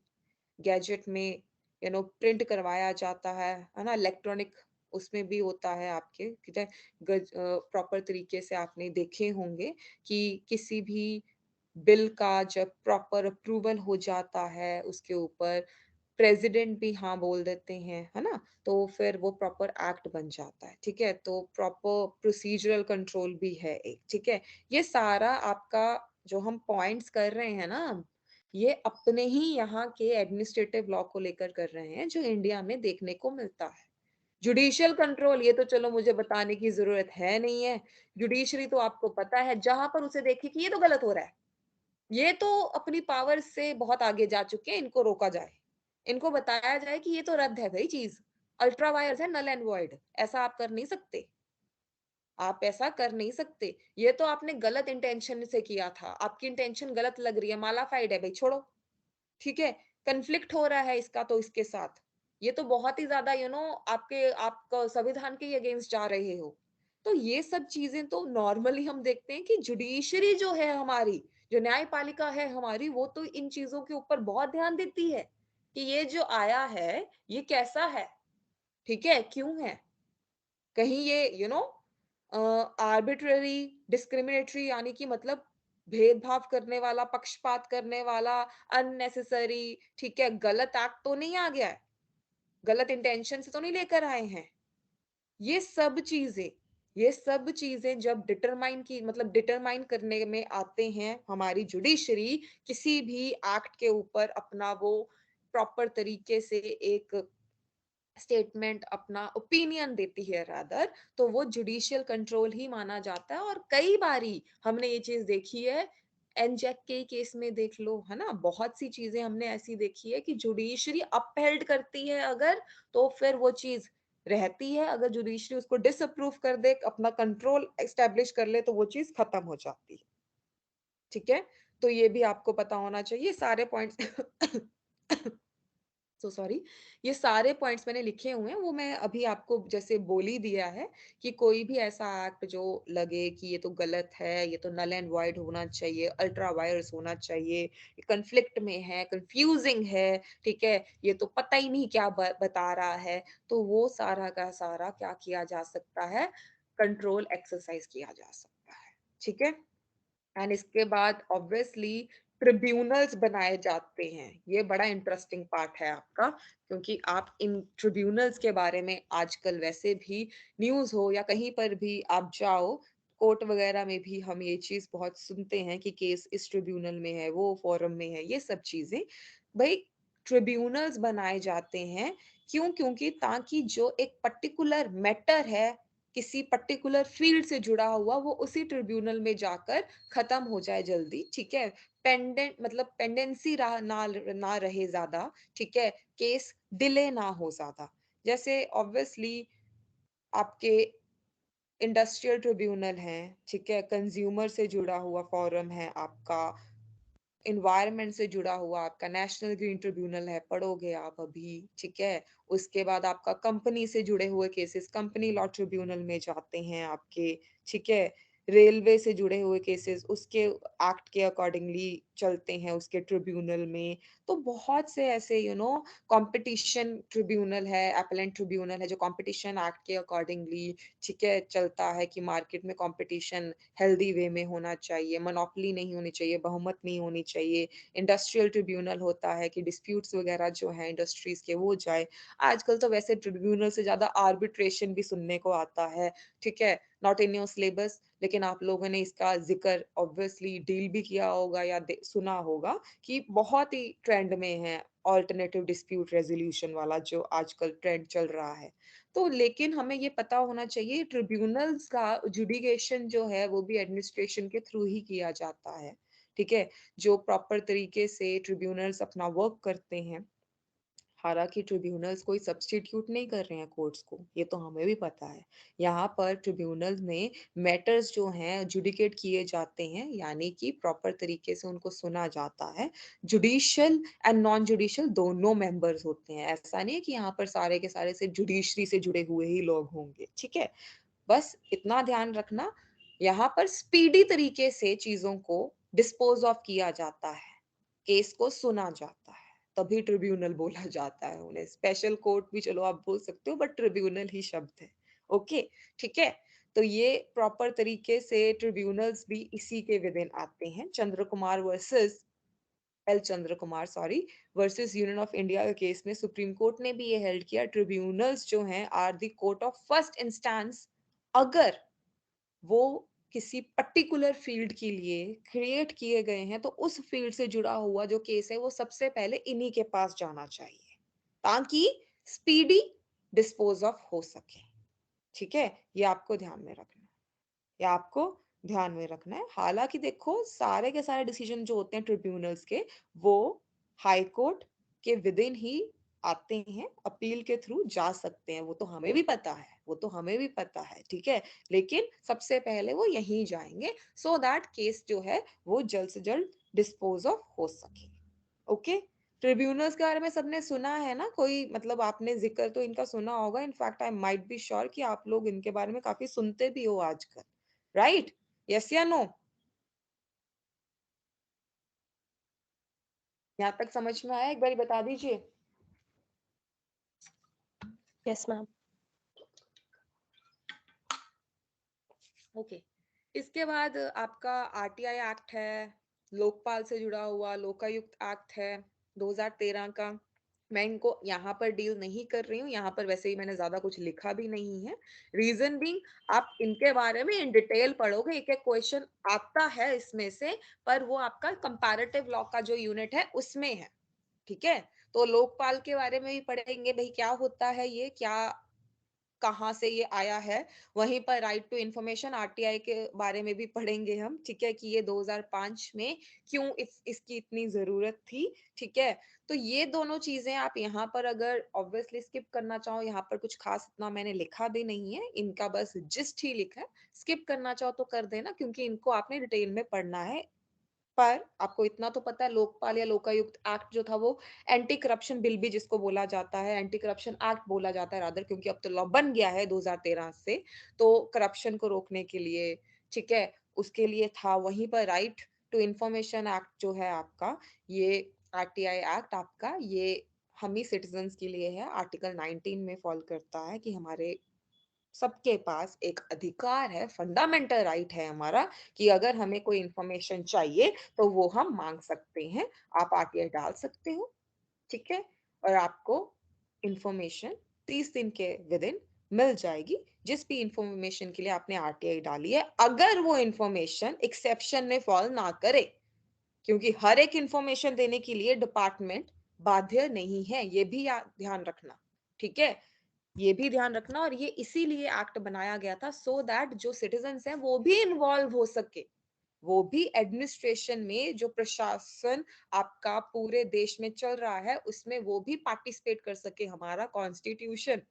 गैजेट में प्रिंट करवाया जाता है ना? इलेक्ट्रॉनिक उसमें भी होता है आपके प्रॉपर तरीके से आपने देखे होंगे कि किसी भी बिल का जब प्रॉपर अप्रूवल हो जाता है, उसके ऊपर प्रेज़िडेंट भी हाँ बोल देते हैं, है ना? तो फिर वो प्रॉपर एक्ट बन जाता है, ठीक है? तो प्रॉपर प्रोसीजरल कंट्रोल भी है एक, ठीक है? ये सारा आपका जो हम पॉइंट्स कर रहे हैं ना हम, ये अपने ही यहाँ के एडमिनिस्ट्रेटिव लॉ को लेकर कर रहे हैं, जो इंडिया में देखने को मिलता है। जुडिशियल कंट्रोल ये तो चलो मुझे बताने की ज़रूरत है नहीं है। जुडिशरी तो आपको पता है, जहाँ पर उसे देखे कि ये तो गलत हो रहा है। ये तो अपनी पावर से बहुत आगे जा चुके हैं, इनको रोका जाए। इनको बताया जाए कि ये तो रद्द है भई चीज़। अल्ट्रा वायर्स है नल एंड वॉइड। ऐसा आप कर नहीं सकते। आप ऐसा कर नहीं सकते। ये तो आपने गलत इंटेंशन से किया था। आपकी इंटेंशन गलत लग रही है, मालाफाइड है भई छोड़ो। ठीक है? कॉन्फ्लिक्ट हो रहा है इसका तो इसके साथ। ये तो बहुत ही ज़्यादा आपके आप संविधान के ही अगेंस्ट जा रहे हो। तो ये सब चीज़ें तो नॉर्मली हम देखते हैं कि जुडिशरी जो है हमारी, जो न्यायपालिका है हमारी, वो तो इन चीज़ों के ऊपर बहुत ध्यान देती है, कि ये जो आया है, ये कैसा है? ठीक है? क्यों है? कहीं ये आर्बिट्ररी, डिस्क्रिमिनेटरी यानी कि मतलब भेदभाव करने वाला, पक्षपात करने वाला, अननेसेसरी, ठीक है, गलत एक्ट तो नहीं आ गया है। गलत इंटेंशन से तो नहीं लेकर आए हैं। ये सब चीज़ें ये सब चीज़ें जब डिटरमाइन करने में आते हैं हमारी जुडिशरी किसी भी एक्ट के ऊपर अपना वो प्रॉपर तरीके से एक स्टेटमेंट अपना ओपिनियन देती है रादर, तो वो जुडिशियल कंट्रोल ही माना जाता है और कई बारी हमने ये चीज़ देखी है, एनजेक के केस में देख लो, है ना? बहुत सी चीज़ें हमने ऐसी देखी है कि जुडिशरी अपहेल्ड करती है अगर, तो फिर वो चीज़ रहती है, अगर जुडिशरी उसको डिसअप्रूव कर दे, अपना कंट्रोल एस्टेब्लिश कर ले, तो वो चीज़ खत्म हो जाती है, ठीक है? तो ये भी आपको पता होना चाहिए, सारे पॉइंट्स सो सॉरी ये सारे पॉइंट्स मैंने लिखे हुए हैं वो मैं अभी आपको जैसे बोल ही दिया है कि कोई भी ऐसा एक्ट जो लगे कि ये तो गलत है, ये तो नल एंड वॉइड होना चाहिए, अल्ट्रा वायर्स होना चाहिए, ये कॉन्फ्लिक्ट में है, कंफ्यूजिंग है, ठीक है, ये तो पता ही नहीं क्या बता रहा है, तो वो सारा का सारा क्या किया जा सकता है, कंट्रोल एक्सरसाइज किया जा सकता है, ठीक है। एंड इसके बाद ऑब्वियसली ट्रिब्यूनल्स बनाए जाते हैं। ये बड़ा इंटरेस्टिंग पार्ट है आपका क्योंकि आप इन ट्रिब्यूनल्स के बारे में आजकल वैसे भी न्यूज़ हो या कहीं पर भी आप जाओ, कोर्ट वगैरह में भी हम ये चीज़ बहुत सुनते हैं कि केस इस ट्रिब्यूनल में है, वो फोरम में है, ये सब चीज़ें। भई ट्रिब्यूनल्स बनाए जाते हैं, क्यों? क्योंकि ताकि जो एक पर्टिकुलर मैटर है, किसी पर्टिकुलर फील्ड से जुड़ा हुआ, वो उसी ट्रिब्यूनल में जाकर खत्म हो जाए जल्दी, ठीक है? पेंडेंसी ना रहे ज़्यादा, ठीक है? केस डिले ना हो ज़्यादा। जैसे ऑब्वियसली आपके इंडस्ट्रियल ट्रिब्यूनल हैं, ठीक है? कंज्यूमर से जुड़ा हुआ फोरम है आपका, एनवायरनमेंट से जुड़ा हुआ आपका नेशनल ग्रीन ट्रिब्यूनल है, पढ़ोगे आप अभी, ठीक है? उसके बाद आपका कंपनी से जुड़े हुए केसेस कंपनी लॉ ट्रिब्यूनल में जाते हैं आपके, ठीक है? रेलवे से जुड़े हुए केसेस उसके एक्ट के अकॉर्डिंगली चलते हैं उसके ट्रिब्यूनल में। तो बहुत से ऐसे कॉम्पिटिशन ट्रिब्यूनल है, अपीलेंट ट्रिब्यूनल है जो कॉम्पिटिशन एक्ट के अकॉर्डिंगली, ठीक है, चलता है कि मार्केट में कॉम्पिटिशन हेल्दी वे में होना चाहिए, मोनोपोली नहीं होनी चाहिए, बहुमत नहीं होनी चाहिए। इंडस्ट्रियल ट्रिब्यूनल होता है कि डिस्प्यूट्स वगैरह जो हैं इंडस्ट्रीज़ के वो जाए। आजकल तो वैसे ट्रिब्यूनल से ज़्यादा आर्बिट्रेशन भी सुनने को आता है, ठीक है? नॉट इन योर सिलेबस लेकिन आप लोगों ने इसका ज़िक्र ऑब्वियसली डील भी किया होगा या दे सुना होगा कि बहुत ही ट्रेंड में है अल्टरनेटिव डिस्प्यूट रेज़ोल्यूशन वाला जो आजकल ट्रेंड चल रहा है। तो लेकिन हमें ये पता होना चाहिए ट्रिब्यूनल्स का जुडिकेशन जो है वो भी एडमिनिस्ट्रेशन के थ्रू ही किया जाता है, ठीक है? जो प्रॉपर तरीके से ट्रिब्यूनल्स अपना वर्क करते हैं। हालाँकि ट्रिब्यूनल्स कोई सब्स्टिट्यूट नहीं कर रहे हैं कोर्ट्स को, ये तो हमें भी पता है। यहाँ पर ट्रिब्यूनल्स में मैटर्स जो हैं एजुडिकेट किए जाते हैं, यानी कि प्रॉपर तरीके से उनको सुना जाता है। जुडिशियल एंड नॉन जुडिशियल दोनों मेंबर्स होते हैं। ऐसा नहीं है कि यहाँ पर सारे के सारे सिर्फ जुडिशरी से जुड़े हुए ही लोग होंगे, ठीक है? बस इतना ध्यान रखना, यहाँ पर स्पीडी तरीके से चीज़ों को डिस्पोज़ ऑफ किया जाता है, केस को सुना जाता है। तभी ट्रिब्यूनल बोला जाता है उन्हें। स्पेशल कोर्ट भी चलो आप बोल सकते हो, बट ट्रिब्यूनल ही शब्द है। ओके, ठीक है। तो ये प्रॉपर तरीके से ट्रिब्यूनल्स भी इसी के विदिन आते हैं। Chandra Kumar versus L Chandra Kumar, sorry, versus union of India के केस में सुप्रीम कोर्ट ने भी ये हेल्ड किया, ट्रिब्यूनल्स जो हैं are the court of first instance अगर वो किसी पर्टिकुलर फील्ड के लिए क्रिएट किए गए हैं, तो उस फील्ड से जुड़ा हुआ जो केस है वो सबसे पहले इन्हीं के पास जाना चाहिए, ताकि स्पीडी डिस्पोज ऑफ हो सके। ठीक है, ये आपको ध्यान में रखना है। ये आपको ध्यान में रखना है। हालांकि देखो सारे के सारे डिसीजन जो होते हैं ट्रिब्यूनल्स के, वो हाई कोर्ट के विदिन ही आते हैं, अपील के थ्रू जा सकते हैं, वो तो हमें भी पता है, वो तो हमें भी पता है, ठीक है। लेकिन सबसे पहले वो यहीं जाएंगे, सो दैट केस जो है वो जल्द से जल्द डिस्पोज ऑफ हो सके। ओके, ट्रिब्यूनल्स के बारे में सबने सुना है ना, कोई मतलब आपने जिक्र तो इनका सुना होगा। In fact I might be sure कि आप लोग इनके बारे में काफी सुनते भी हो आजकल, राइट? यस या नो? यहाँ तक समझ में आया? एक बार बता दीजिए। Yes ma'am. ओके, इसके बाद आपका आरटीआई एक्ट है, लोकपाल से जुड़ा हुआ लोकायुक्त एक्ट है 2013 का। मैं इनको यहाँ पर डील नहीं कर रही हूँ, यहाँ पर वैसे ही मैंने ज्यादा कुछ लिखा भी नहीं है। रीजन बीइंग, आप इनके बारे में इन डिटेल पढ़ोगे, एक एक क्वेश्चन आता है इसमें से, पर वो आपका कंपैरेटिव लॉ का जो यूनिट है उसमें है, ठीक है। तो लोकपाल के बारे में भी पढ़ेंगे, भाई क्या होता है ये, क्या कहाँ से ये आया है। वहीं पर राइट टू इंफॉर्मेशन आरटीआई के बारे में भी पढ़ेंगे हम, ठीक है, कि ये 2005 में क्यों इसकी इतनी जरूरत थी, ठीक है। तो ये दोनों चीजें आप यहाँ पर अगर ऑब्वियसली स्किप करना चाहो, यहाँ पर कुछ खास इतना मैंने लिखा भी नहीं है, इनका बस जिस्ट ही लिखा है। स्किप करना चाहो तो कर देना, क्योंकि इनको आपने डिटेल में पढ़ना है। पर आपको इतना तो पता है, लोकपाल या लोकायुक्त एक्ट जो था वो एंटी करप्शन बिल भी जिसको बोला जाता है, एंटी करप्शन एक्ट बोला जाता है रादर, क्योंकि अब तो लॉ बन गया है 2013 से, तो करप्शन को रोकने के लिए, ठीक है, उसके लिए था। वहीं पर राइट टू इंफॉर्मेशन एक्ट जो है आपका, ये आरटीआई एक्ट आपका, ये हम ही सिटीजन्स के लिए है। आर्टिकल 19 में फॉल करता है कि हमारे सबके पास एक अधिकार है, फंडामेंटल राइट है हमारा, कि अगर हमें कोई इंफॉर्मेशन चाहिए तो वो हम मांग सकते हैं। आप आरटीआई डाल सकते हो, ठीक है, और आपको इंफॉर्मेशन 30 दिन के विद इन मिल जाएगी, जिस भी इंफॉर्मेशन के लिए आपने आरटीआई डाली है, अगर वो इंफॉर्मेशन एक्सेप्शन में फॉल ना करे, क्योंकि हर एक इंफॉर्मेशन देने के लिए डिपार्टमेंट बाध्य नहीं है, ये भी ध्यान रखना, ठीक है। ये भी ध्यान रखना, और ये इसीलिए एक्ट बनाया गया था, सो दैट जो सिटीजन्स हैं वो भी इन्वॉल्व हो सके, वो भी एडमिनिस्ट्रेशन में, जो प्रशासन आपका पूरे देश में चल रहा है उसमें वो भी पार्टिसिपेट कर सके। हमारा constitution,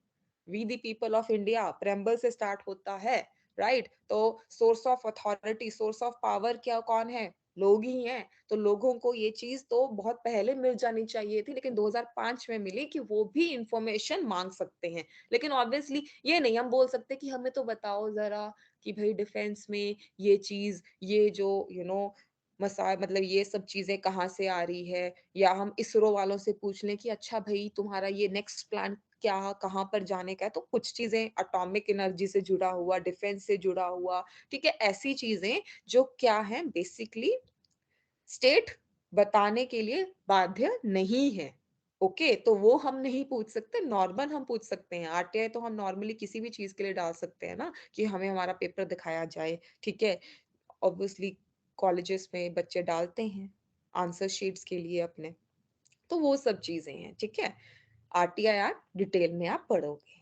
we the people of India, preamble से स्टार्ट होता है, राइट। तो source of authority, source of power क्या कौन है? लोग ही हैं। तो लोगों को ये चीज तो बहुत पहले मिल जानी चाहिए थी, लेकिन 2005 में मिली कि वो भी इंफॉर्मेशन मांग सकते हैं। लेकिन ऑब्वियसली ये नहीं हम बोल सकते कि हमें तो बताओ जरा कि भाई डिफेंस में ये चीज, ये जो मसा मतलब ये सब चीजें कहाँ से आ रही है, या हम इसरो वालों से पूछ लें कि अच्छा भाई तुम्हारा ये नेक्स्ट प्लान क्या, कहाँ पर जाने का है। तो कुछ चीजें एटॉमिक एनर्जी से जुड़ा हुआ, डिफेंस से जुड़ा हुआ, ठीक है, ऐसी चीजें जो क्या है बेसिकली स्टेट बताने के लिए बाध्य नहीं है। ओके, तो वो हम नहीं पूछ सकते, नॉर्मल हम पूछ सकते हैं। आरटीआई तो हम नॉर्मली किसी भी चीज के लिए डाल सकते हैं ना, कि हमें हमारा पेपर दिखाया जाए, ठीक है। ऑब्वियसली कॉलेजेस में बच्चे डालते हैं आंसर शीट्स के लिए अपने, तो वो सब चीजें हैं, ठीक है। आरटीआई एक्ट डिटेल में आप पढ़ोगे।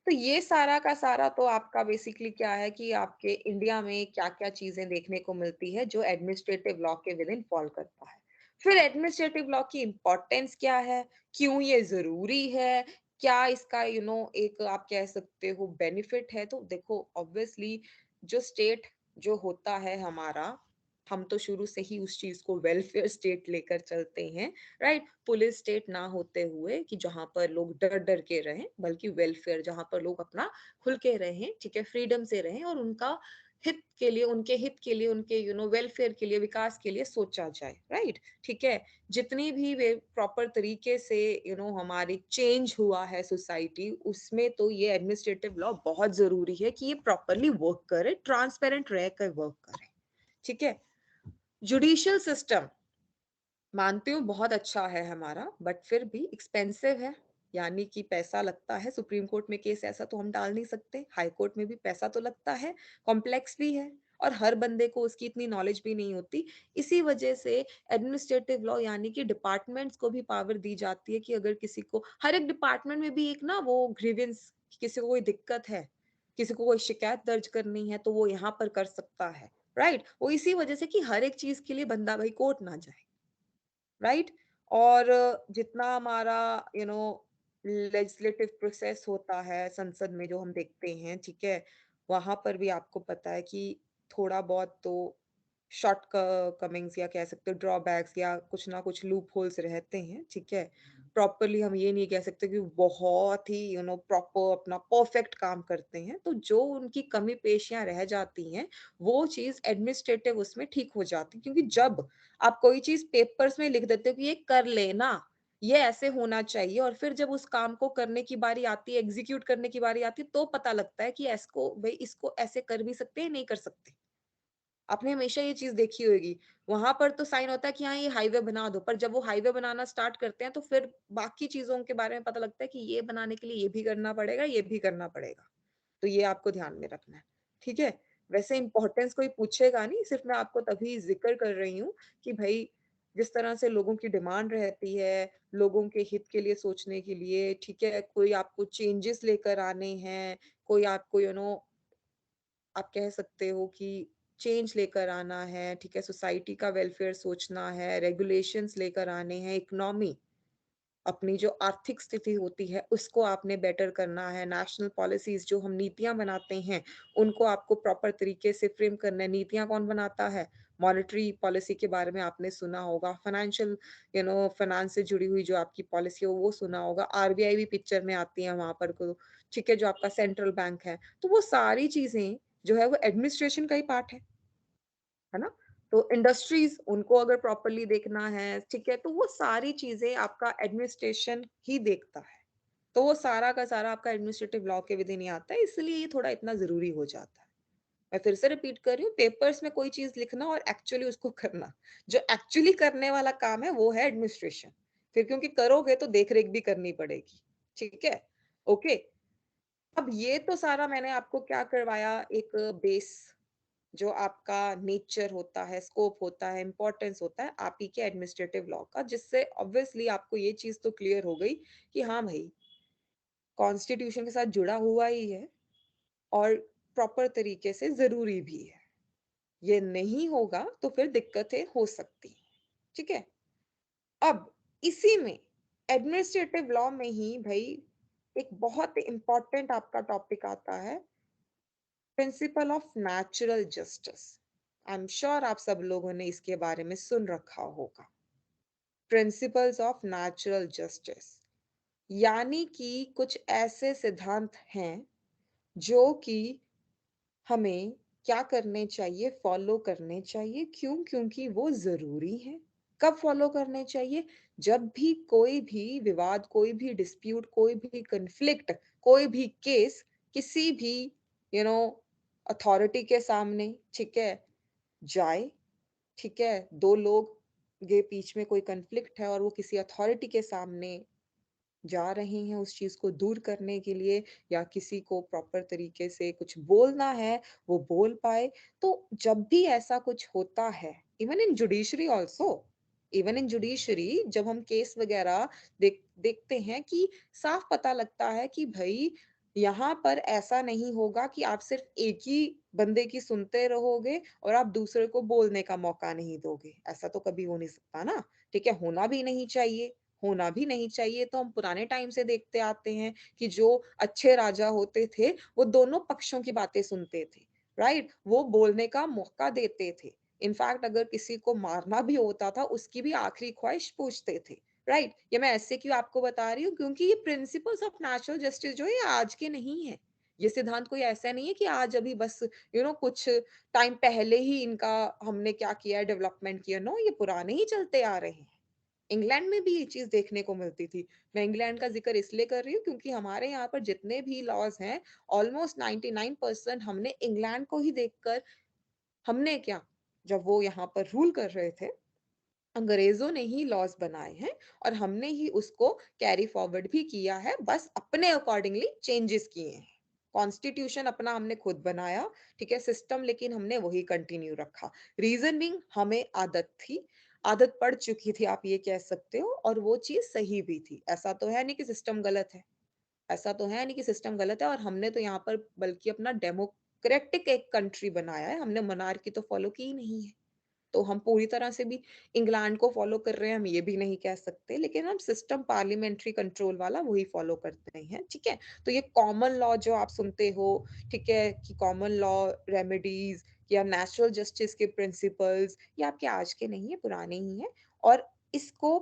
तो ये सारा का सारा तो आपका बेसिकली क्या है कि आपके इंडिया में क्या क्या चीजें देखने को मिलती है जो एडमिनिस्ट्रेटिव लॉ के विद इन फॉल करता है। फिर एडमिनिस्ट्रेटिव लॉ की इंपॉर्टेंस क्या है, क्यों ये जरूरी है, क्या इसका एक आप कह सकते हो बेनिफिट है। तो देखो ऑब्वियसली जो स्टेट जो होता है हमारा, हम तो शुरू से ही उस चीज को वेलफेयर स्टेट लेकर चलते हैं, राइट। पुलिस स्टेट ना होते हुए कि जहां पर लोग डर डर के रहें, बल्कि वेलफेयर, जहां पर लोग अपना खुल के रहें, ठीक है, फ्रीडम से रहें, और उनका हित के लिए, उनके हित के लिए, उनके वेलफेयर के लिए, विकास के लिए सोचा जाए, राइट? ठीक है? जितनी भी वे प्रॉपर तरीके से हमारी चेंज हुआ है सोसाइटी, उसमें तो ये एडमिनिस्ट्रेटिव लॉ बहुत ज़रूरी है कि ये प्रॉपरली वर्क करे, ट्रांसपेरेंट रह कर वर्क करे, ठीक है? जुडिशियल सिस्टम मानती हूँ बहुत अच्छा है हमारा, बट फिर भी एक्सपेंसिव है, यानी कि पैसा लगता है। सुप्रीम कोर्ट में केस ऐसा तो हम डाल नहीं सकते, हाई कोर्ट में भी पैसा तो लगता है, कॉम्प्लेक्स भी है और हर बंदे को उसकी इतनी नॉलेज भी नहीं होती। इसी वजह से एडमिनिस्ट्रेटिव लॉ यानी कि डिपार्टमेंट्स को भी पावर दी जाती है कि अगर किसी को हर एक डिपार्टमेंट में भी एक ना वो ग्रीवेंस, किसी को कोई दिक्कत है, किसी को कोई शिकायत दर्ज करनी है तो वो यहाँ पर कर सकता है, राइट? वो इसी वजह से कि हर एक चीज के लिए बंदा भाई कोर्ट ना जाए, राइट? और जितना हमारा लेजिस्लेटिव प्रोसेस होता है संसद में जो हम देखते हैं, ठीक है? वहाँ पर भी आपको पता है कि थोड़ा बहुत तो शॉर्ट कमिंग्स या कह सकते हो ड्रॉबैक्स या कुछ ना कुछ लूप होल्स रहते हैं, ठीक है? प्रॉपरली हम ये नहीं कह सकते कि बहुत ही प्रॉपर अपना परफेक्ट काम करते हैं, तो जो उनकी कमी पेशियाँ रह जाती हैं, वो चीज़ एडमिनिस्ट्रेटिव उसमें ठीक हो जाती है क्योंकि जब आप कोई चीज़ पेपर्स में लिख देते हो कि ये कर लेना, ये ऐसे होना चाहिए और फिर जब उस काम को करने की बारी आती है, एग्ज़ीक्यूट करने की बारी आती है, तो पता लगता है कि इसको भई इसको ऐसे कर भी सकते हैं, नहीं कर सकते। आपने हमेशा ये चीज़ देखी होगी। वहाँ पर तो साइन होता है कि हाँ, ये हाईवे बना दो, पर जब वो हाईवे बनाना स्टार्ट करते हैं, तो फिर बाकी चीज़ों के बारे में पता लगता है कि ये बनाने के लिए ये भी करना पड़ेगा, ये भी करना पड़ेगा। तो ये आपको ध्यान में रखना है, ठीक है? वैसे इम्पोर्टेंस कोई पूछेगा नहीं, सिर्फ़ मैं आपको तभी ज़िक्र कर रही हूँ कि भई, जिस तरह से लोगों की डिमांड रहती है, लोगों के हित के लिए सोचने के लिए, ठीक है? कोई आपको चेंजेस लेकर आने हैं, कोई आपको आप कह सकते हो कि चेंज लेकर आना है, ठीक है? सोसाइटी का वेलफेयर सोचना है, रेगुलेशंस लेकर आने हैं, इकोनॉमी अपनी जो आर्थिक स्थिति होती है, उसको आपने बेटर करना है। नेशनल पॉलिसीज़ जो हम नीतियाँ बनाते हैं, उनको आपको प्रॉपर तरीके से फ्रेम करना है। नीतियाँ कौन बनाता है? मॉनेटरी पॉलिसी के बारे में आपने सुना होगा। फाइनेंशियल फाइनेंस से जुड़ी हुई जो आपकी पॉलिसी है, वो सुना होगा। आरबीआई भी पिक्चर में आती है वहाँ पर को, ठीक है? जो आपका सेंट्रल बैंक है। तो वो सारी चीज़ें जो है, वो एडमिनिस्ट्रेशन का ही पार्ट है ना? तो इंडस्ट्रीज़ उनको अगर प्रॉपर्ली देखना है, ठीक है? तो वो सारी चीज़ें आपका एडमिनिस्ट्रेशन ही देखता है। तो वो सारा का सारा आपका एडमिनिस्ट्रेटिव लॉ के विदिन ही आता है, इसलिए ये थोड़ा इतना ज़रूरी हो जाता है। मैं फिर से रिपीट कर रही हूँ, पेपर्स में कोई चीज़ लिखना और एक्चुअली उसको करना। जो एक्चुअली करने वाला काम है, वो है एडमिनिस्ट्रेशन। फिर क्योंकि करोगे तो देख-रेख भी करनी पड़ेगी, ठीक है? ओके, अब ये तो सारा मैंने आपको क्या करवाया, एक बेस जो आपका नेचर होता है, स्कोप होता है, इम्पोर्टेंस होता है आप ही के एडमिनिस्ट्रेटिव लॉ का, जिससे ऑब्वियसली आपको ये चीज़ तो क्लियर हो गई कि हाँ भई, कॉन्स्टिट्यूशन के साथ जुड़ा हुआ ही है और प्रॉपर तरीके से ज़रूरी भी है। ये नहीं होगा तो फिर दिक्कतें हो सकती हैं, ठीक है? अब इसी में एडमिनिस्ट्रेटिव लॉ में ही भई एक बहुत इम्पोर्टेंट आपका टॉपिक आता है, principle of natural justice. I am sure आप सब लोगों ने इसके बारे में सुन रखा होगा। प्रिंसिपल्स ऑफ नेचुरल जस्टिस यानी कि कुछ ऐसे सिद्धांत हैं जो कि हमें क्या करने चाहिए, फॉलो करने चाहिए। क्यों? क्योंकि वो ज़रूरी हैं। कब फॉलो करने चाहिए? जब भी कोई भी विवाद, कोई भी डिस्प्यूट, कोई भी कॉन्फ्लिक्ट, कोई भी केस किसी भी यू नो अथॉरिटी के सामने, ठीक है, जाए, ठीक है? 2 लोग के बीच में कोई कॉन्फ्लिक्ट है और वो किसी अथॉरिटी के सामने जा रहे हैं उस चीज़ को दूर करने के लिए या किसी को प्रॉपर तरीके से कुछ बोलना है, वो बोल पाए। तो जब भी ऐसा कुछ होता है, इवन इन जुडिशरी जब हम केस वगैरह देखते हैं कि साफ पता लगता है कि भई यहाँ पर ऐसा नहीं होगा कि आप सिर्फ़ एक ही बंदे की सुनते रहोगे और आप दूसरे को बोलने का मौका नहीं दोगे। ऐसा तो कभी हो नहीं सकता ना, ठीक है? होना भी नहीं चाहिए। तो हम पुराने टाइम से देखते आते हैं कि जो अच्छे राजा होते थे, वो दोनों पक्षों की बातें सुनते थे, राइट? वो बोलने का मौका देते थे। इनफैक्ट अगर किसी को मारना भी होता था, उसकी भी आखिरी ख्वाहिश पूछते थे, राइट? ये मैं ऐसे क्यों आपको बता रही हूँ क्योंकि ये प्रिंसिपल्स ऑफ नेचुरल जस्टिस जो है ये आज के नहीं है। ये सिद्धांत कोई ऐसा नहीं है कि आज अभी बस कुछ टाइम पहले ही इनका हमने क्या किया है, डेवलपमेंट किया। नो, ये पुराने ही चलते आ रहे हैं। इंग्लैंड में भी ये चीज़ देखने को मिलती थी। मैं इंग्लैंड का ज़िक्र इसलिए कर रही हूँ क्योंकि हमारे यहाँ पर जितने भी लॉज़ हैं, ऑलमोस्ट 99% हमने इंग्लैंड को ही देखकर हमने क्या, जब वो यहाँ पर रूल कर रहे थे, अंग्रेज़ों ने ही लॉज़ बनाए हैं और हमने ही उसको कैरी फॉरवर्ड भी किया है, बस अपने अकॉर्डिंगली चेंजेस किए हैं। कॉन्स्टिट्यूशन अपना हमने खुद बनाया, ठीक है? सिस्टम लेकिन हमने वही कंटिन्यू रखा। रीज़न बीइंग हमें आदत थी, आदत पड़ चुकी थी आप ये कह सकते हो, और वो चीज़ सही भी थी। ऐसा तो है नहीं कि सिस्टम गलत है। ऐसा तो है नहीं कि सिस्टम गलत है, और हमने तो यहाँ पर बल्कि अपना डेमोक्रेटिक एक कंट्री बनाया है, हमने मोनार्की तो फ़ॉलो की ही नहीं है। तो हम पूरी तरह से भी इंग्लैंड को फ़ॉलो कर रहे हैं, हम ये भी नहीं कह सकते, लेकिन हम सिस्टम पार्लियामेंट्री कंट्रोल वाला वही फ़ॉलो करते हैं, ठीक है? तो ये कॉमन लॉ जो आप सुनते हो, ठीक है? कि कॉमन लॉ रेमेडीज़ या नेचुरल जस्टिस के प्रिंसिपल्स, ये आपके आज के नहीं है, पुराने ही हैं, और इसको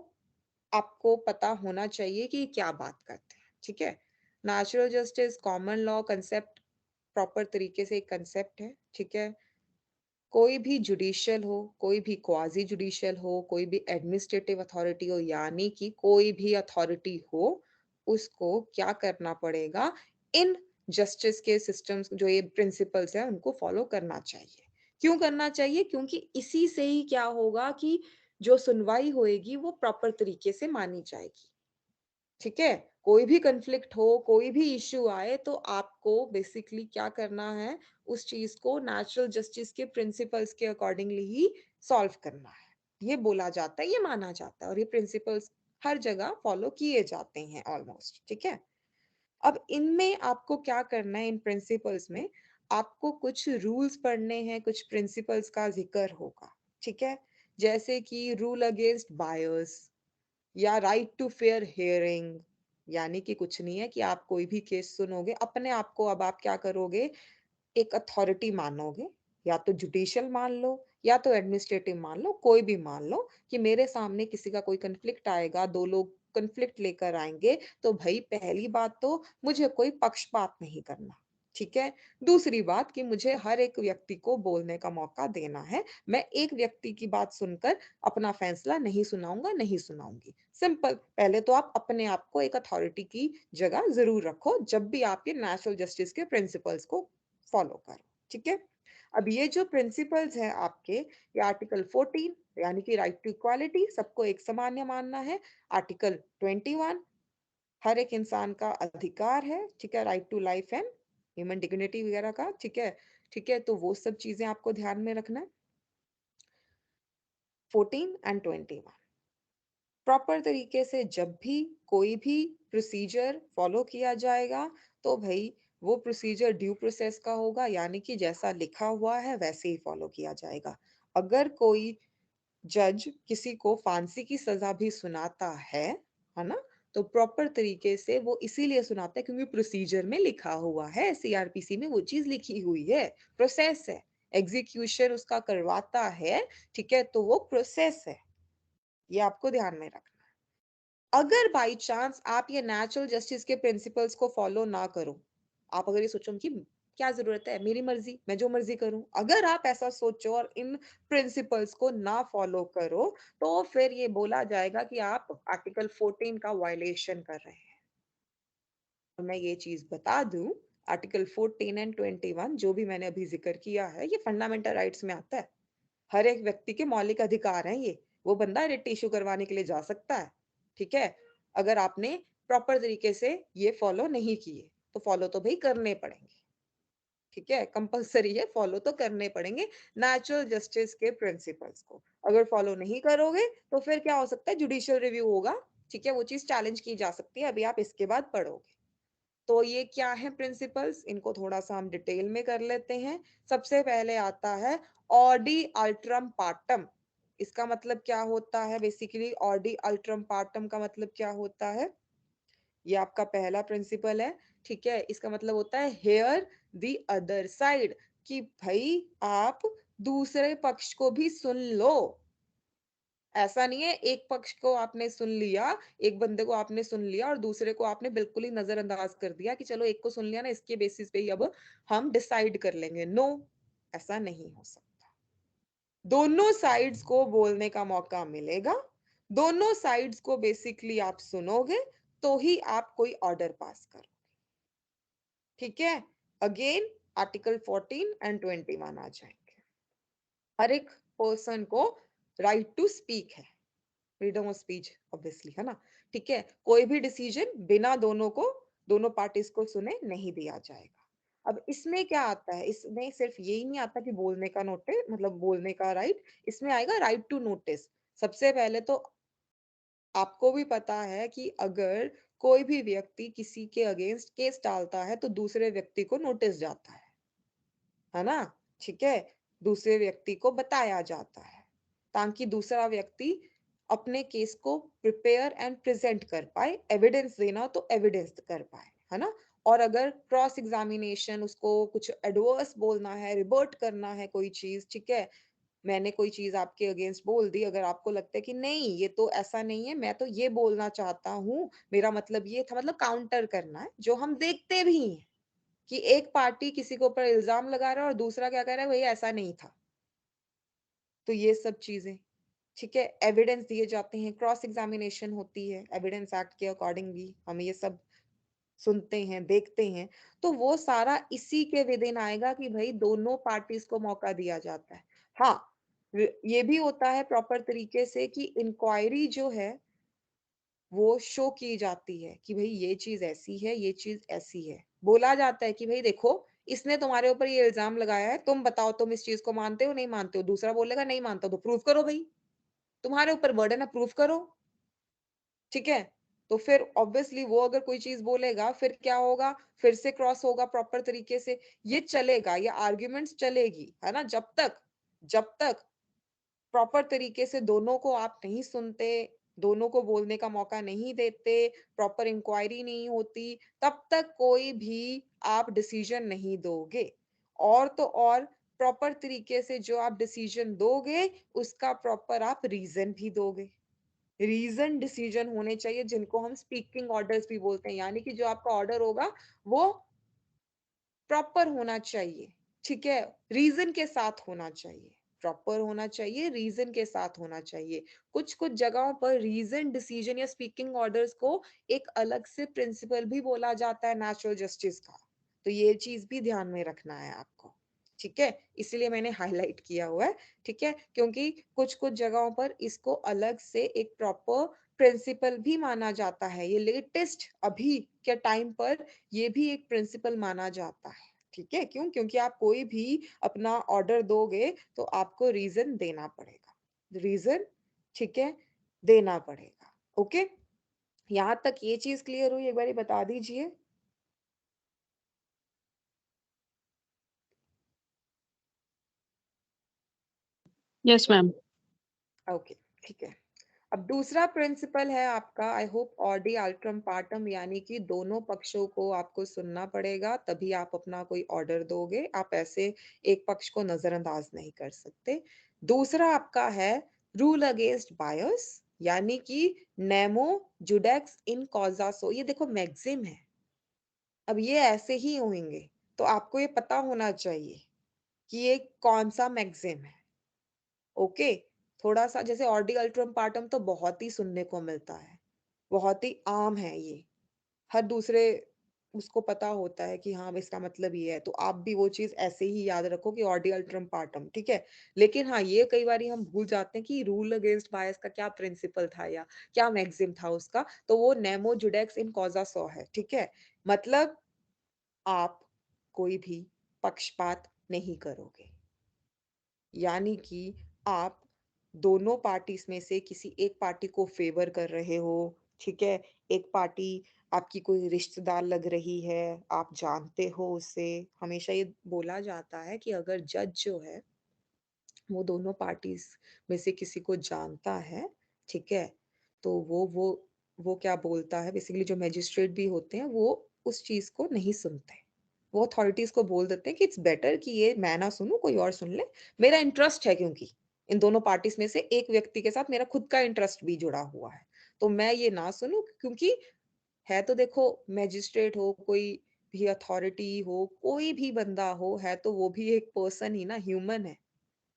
आपको पता होना चाहिए कि क्या बात करते हैं, ठीक है? Natural justice, common law concept proper तरीके से एक कांसेप्ट है, ठीक है? कोई भी जुडिशियल हो, कोई भी क्वाज़ी जुडिशियल हो, कोई भी एडमिनिस्ट्रेटिव अथॉरिटी हो, यानी कि कोई भी अथॉरिटी हो, उसको क्या करना पड़ेगा, इन जस्टिस के सिस्टम्स जो ये प्रिंसिपल्स हैं, उनको फ़ॉलो करना चाहिए। क्यों करना चाहिए? क्योंकि इसी से ही क्या होगा कि जो सुनवाई होएगी, वो प्रॉपर तरीके से मानी जाएगी। ठीक है? कोई भी कॉन्फ्लिक्ट हो, कोई भी इश्यू आए, तो आपको बेसिकली क्या करना है, उस चीज़ को नेचुरल जस्टिस के प्रिंसिपल्स के अकॉर्डिंगली ही सॉल्व करना है। ये बोला जाता है, ये माना जाता है, और ये प्रिंसिपल्स हर जगह फॉलो किए जाते हैं ऑलमोस्ट, ठीक है? अब इनमें आपको क्या करना है, इन प्रिंसिपल्स में आपको कुछ रूल्स पढ़ने हैं, कुछ प्रिंसिपल्स का ज़िक्र होगा, ठीक है? जैसे कि रूल अगेंस्ट बायस, या राइट टू फेयर हियरिंग, यानी कि कुछ नहीं है कि आप कोई भी केस सुनोगे, अपने आप को अब आप क्या करोगे, एक अथॉरिटी मानोगे, या तो जुडिशियल मान लो, या तो एडमिनिस्ट्रेटिव मान लो, कोई भी मान लो कि मेरे सामने किसी का कोई कॉन्फ्लिक्ट आएगा, 2 लोग कॉन्फ्लिक्ट लेकर आएँगे, तो भई पहली बात तो मुझे कोई पक्षपात नहीं करना, ठीक है? दूसरी बात कि मुझे हर एक व्यक्ति को बोलने का मौका देना है। मैं एक व्यक्ति की बात सुनकर अपना फैसला नहीं सुनाऊँगा, नहीं सुनाऊँगी। सिंपल, पहले तो आप अपने आप को एक अथॉरिटी की जगह ज़रूर रखो, जब भी आप ये नेचुरल जस्टिस के प्रिंसिपल्स को फॉलो करो, ठीक है? अब ये जो प्रिंसिपल्स हैं आपके, ये आर्टिकल 14 यानी कि राइट टू इक्वालिटी, सबको एक समान मानना है। आर्टिकल 21, हर एक इंसान का अधिकार है, ठीक है? Right to life and human dignity वगैरह का, ठीक है? ठीक है? तो वो सब चीज़ें आपको ध्यान में रखना है। 14 एंड 21, प्रॉपर तरीके से जब भी कोई भी प्रोसीजर फॉलो किया जाएगा, तो भई वो प्रोसीजर ड्यू प्रोसेस का होगा, यानी कि जैसा लिखा हुआ है वैसे ही फॉलो किया जाएगा। अगर कोई जज किसी को फांसी की सज़ा भी सुनाता है ना? तो प्रॉपर तरीके से वो इसीलिए सुनाता है क्योंकि प्रोसीजर में लिखा हुआ है, सीआरपीसी में वो चीज़ लिखी हुई है, प्रोसेस है। एग्ज़ीक्यूशन उसका करवाता है, ठीक है? तो वो प्रोसेस है, ये आपको ध्यान में रखना है। अगर बाई चांस आप ये नेचुरल जस्टिस के प्रिंसिपल्स को फॉलो ना करो, आप अगर ये सोचो कि क्या ज़रूरत है, मेरी मर्ज़ी, मैं जो मर्ज़ी करूँ। अगर आप ऐसा सोचो और इन प्रिंसिपल्स को ना फॉलो करो, तो फिर ये बोला जाएगा कि आप आर्टिकल 14 का वायलेशन कर रहे हैं। और मैं ये चीज़ बता दूँ, आर्टिकल 14 एंड 21 जो भी मैंने अभी ज़िक्र किया है, ये फंडामेंटल राइट्स में आता है। हर एक व्यक्ति के मौलिक अधिकार हैं ये। वो बंदा रिट इश्यू करवाने के लिए जा सकता है, ठीक है? अगर आपने प्रॉपर तरीके से ये फॉलो नहीं किए, तो फॉलो तो भई करने पड़ेंगे, ठीक है? कंपल्सरी है, फॉलो तो करने पड़ेंगे नेचुरल जस्टिस के प्रिंसिपल्स को। अगर फॉलो नहीं करोगे, तो फिर क्या हो सकता है, जुडिशियल रिव्यू होगा, ठीक है? वो चीज़ चैलेंज की जा सकती है, अभी आप इसके बाद पढ़ोगे। तो ये क्या है प्रिंसिपल्स, इनको थोड़ा-सा हम डिटेल में कर लेते हैं। सबसे पहले आता है ऑडी अल्ट्रम पार्टम। इसका मतलब क्या होता है बेसिकली, ऑडी अल्ट्रम पार्टम का मतलब क्या होता है? ये आपका पहला प्रिंसिपल है, ठीक है? इसका मतलब होता है हियर द अदर साइड, कि भई आप दूसरे पक्ष को भी सुन लो। ऐसा नहीं है एक पक्ष को आपने सुन लिया, एक बंदे को आपने सुन लिया और दूसरे को आपने बिल्कुल ही नजरअंदाज कर दिया कि चलो एक को सुन लिया ना, इसके बेसिस पे ही अब हम डिसाइड कर लेंगे। नो, ऐसा नहीं हो सकता। दोनों साइड्स को बोलने का मौका मिलेगा, दोनों साइड्स को बेसिकली आप सुनोगे तो ही आप कोई ऑर्डर पास करो। ठीक है, अगेन आर्टिकल 14 एंड 21 आ जाएंगे। हर एक पर्सन को राइट टू स्पीक है, फ्रीडम ऑफ स्पीच ऑब्वियसली, है ना। ठीक है, कोई भी डिसीजन बिना दोनों पार्टीज को सुने नहीं दिया जाएगा। अब इसमें क्या आता है, इसमें सिर्फ यही नहीं आता कि बोलने का नोटिस मतलब बोलने का राइट, इसमें आएगा राइट टू नोटिस। सबसे पहले तो आपको भी पता है कि अगर कोई भी व्यक्ति किसी के अगेंस्ट केस डालता है तो दूसरे व्यक्ति को नोटिस जाता है ना। ठीक है, दूसरे व्यक्ति को बताया जाता है ताकि दूसरा व्यक्ति अपने केस को प्रिपेयर एंड प्रेजेंट कर पाए, एविडेंस देना हो तो एविडेंस कर पाए, है ना। और अगर क्रॉस एग्जामिनेशन उसको कुछ एडवर्स बोलना है, रिबर्ट करना है कोई चीज, ठीक है, मैंने कोई चीज आपके अगेंस्ट बोल दी, अगर आपको लगता है कि नहीं ये तो ऐसा नहीं है, मैं तो ये बोलना चाहता हूँ, मेरा मतलब ये था, मतलब काउंटर करना है, जो हम देखते भी हैं कि एक पार्टी किसी के ऊपर इल्जाम लगा रहा है और दूसरा क्या कह रहा है, भाई ऐसा नहीं था। तो ये सब चीजें, ठीक है, एविडेंस दिए जाते हैं, क्रॉस एग्जामिनेशन होती है, एविडेंस एक्ट के अकॉर्डिंगली हम ये सब सुनते हैं, देखते हैं। तो वो सारा इसी के विदिन आएगा कि भाई दोनों पार्टीज को मौका दिया जाता है। हाँ, ये भी होता है प्रॉपर तरीके से कि इंक्वायरी जो है वो शो की जाती है कि भाई ये चीज ऐसी है, ये चीज ऐसी है। बोला जाता है कि भाई देखो, इसने तुम्हारे ऊपर ये इल्जाम लगाया है, तुम बताओ तुम इस चीज को मानते हो नहीं मानते हो। दूसरा बोलेगा नहीं मानता, तो प्रूव करो भाई, तुम्हारे ऊपर बर्डन है, प्रूव करो। ठीक है, तो फिर ऑब्वियसली वो अगर कोई चीज बोलेगा फिर क्या होगा, फिर से क्रॉस होगा प्रॉपर तरीके से, ये चलेगा, ये आर्ग्यूमेंट्स चलेगी, है ना, जब तक प्रॉपर तरीके से दोनों को आप नहीं सुनते, दोनों को बोलने का मौका नहीं देते, प्रॉपर इंक्वायरी नहीं होती, तब तक कोई भी आप डिसीजन नहीं दोगे। और तो और प्रॉपर तरीके से जो आप डिसीजन दोगे उसका प्रॉपर आप रीजन भी दोगे। रीजन डिसीजन होने चाहिए, जिनको हम स्पीकिंग ऑर्डर्स भी बोलते हैं, यानी कि जो आपका ऑर्डर होगा वो प्रॉपर होना चाहिए। ठीक है, रीजन के साथ होना चाहिए, प्रॉपर होना चाहिए, रीजन के साथ होना चाहिए। कुछ कुछ जगहों पर रीजन डिसीजन या स्पीकिंग ऑर्डर्स को एक अलग से प्रिंसिपल भी बोला जाता है नेचुरल जस्टिस का। तो ये चीज भी ध्यान में रखना है आपको। ठीक है, इसलिए मैंने हाईलाइट किया हुआ है। ठीक है, क्योंकि कुछ कुछ जगहों पर इसको अलग से एक प्रॉपर प्रिंसिपल भी माना जाता है, ये लेटेस्ट अभी के टाइम पर ये भी एक प्रिंसिपल माना जाता है। ठीक है, क्यों, क्योंकि आप कोई भी अपना ऑर्डर दोगे तो आपको रीजन देना पड़ेगा, रीजन, ठीक है, देना पड़ेगा। ओके, यहाँ तक ये चीज क्लियर हुई, एक बार बता दीजिए। Yes ma'am. ओके, ठीक है। अब दूसरा प्रिंसिपल है आपका, आई होप ऑडी अल्ट्रम पार्टम, यानी कि दोनों पक्षों को आपको सुनना पड़ेगा तभी आप अपना कोई ऑर्डर दोगे, आप ऐसे एक पक्ष को नजरअंदाज नहीं कर सकते। दूसरा आपका है रूल अगेंस्ट बायस, यानी कि नेमो जुडेक्स इन कॉजा सो, ये देखो मैक्सिम है। अब ये ऐसे ही होंगे, तो आपको ये पता होना चाहिए कि ये कौन सा मैक्सिम है। ओके, थोड़ा सा जैसे ऑर्डी अल्ट्रम पार्टम तो बहुत ही सुनने को मिलता है, बहुत ही आम है ये, हर दूसरे उसको पता होता है कि हाँ इसका मतलब ये है, तो आप भी वो चीज ऐसे ही याद रखो कि ऑर्डी अल्ट्रम पार्टम, ठीक है। लेकिन हाँ, ये कई बार हम भूल जाते हैं कि रूल अगेंस्ट बायस का क्या प्रिंसिपल था या क्या मैक्सिम था उसका, तो वो नेमो जुडेक्स इन कॉजा सो है। ठीक है, मतलब आप कोई भी पक्षपात नहीं करोगे, यानी कि आप दोनों पार्टीज में से किसी एक पार्टी को फेवर कर रहे हो, ठीक है, एक पार्टी आपकी कोई रिश्तेदार लग रही है, आप जानते हो उसे, हमेशा ये बोला जाता है कि अगर जज जो है वो दोनों पार्टीज में से किसी को जानता है, ठीक है, तो वो क्या बोलता है, बेसिकली जो मैजिस्ट्रेट भी होते हैं वो उस चीज को नहीं सुनते, वो अथॉरिटीज को बोल देते हैं कि इट्स बेटर कि ये मैं ना सुनूं, कोई और सुन ले, मेरा इंटरेस्ट है क्योंकि, इन दोनों पार्टीज में से एक व्यक्ति के साथ मेरा खुद का इंटरेस्ट भी जुड़ा हुआ है, तो मैं ये ना सुनूं, क्योंकि है तो देखो मैजिस्ट्रेट हो, कोई भी अथॉरिटी हो, कोई भी बंदा हो, है तो वो भी एक पर्सन ही ना, ह्यूमन है,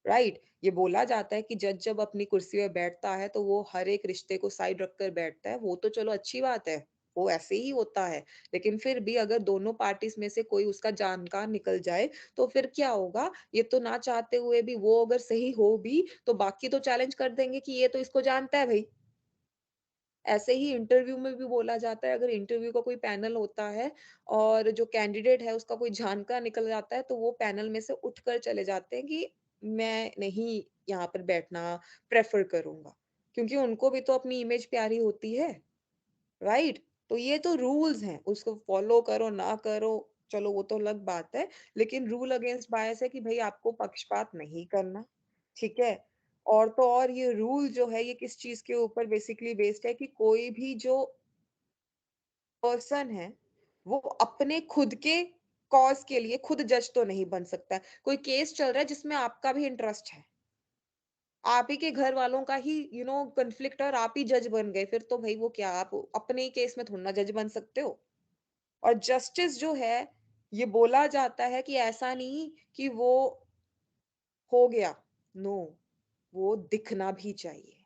राइट? ये बोला जाता है कि जज जब अपनी कुर्सी पे बैठता है तो वो हर एक रिश्ते को साइड रखकर बैठता है, वो तो चलो अच्छी बात है, वो ऐसे ही होता है। लेकिन फिर भी अगर दोनों पार्टीज में से कोई उसका जानकार निकल जाए तो फिर क्या होगा? ये तो ना चाहते हुए भी वो अगर सही हो भी तो बाकी तो चैलेंज कर देंगे कि ये तो इसको जानता है भई। ऐसे ही इंटरव्यू में भी बोला जाता है, अगर इंटरव्यू का कोई पैनल होता है और जो कैंडिडेट है उसका कोई जानकार निकल जाता है तो वो पैनल में से उठकर चले जाते हैं कि मैं नहीं यहाँ पर बैठना प्रेफर करूंगा, क्योंकि उनको भी तो अपनी इमेज प्यारी होती है, राइट? तो ये तो रूल्स हैं, उसको फॉलो करो ना करो, चलो वो तो अलग बात है, लेकिन रूल अगेंस्ट बायस है कि भाई आपको पक्षपात नहीं करना, ठीक है? और तो और ये रूल जो है ये किस चीज के ऊपर बेसिकली बेस्ड है कि कोई भी जो पर्सन है वो अपने खुद के कॉज के लिए खुद जज तो नहीं बन सकता है। कोई केस चल रहा है जिसमें आपका भी इंटरेस्ट है, आप ही के घर वालों का ही कॉन्फ्लिक्ट है और आप ही जज बन गए, फिर तो भाई वो क्या, आप अपने ही केस में थोड़ा ना जज बन सकते हो। और जस्टिस जो है, ये बोला जाता है कि ऐसा नहीं कि वो हो गया, नो, वो दिखना भी चाहिए।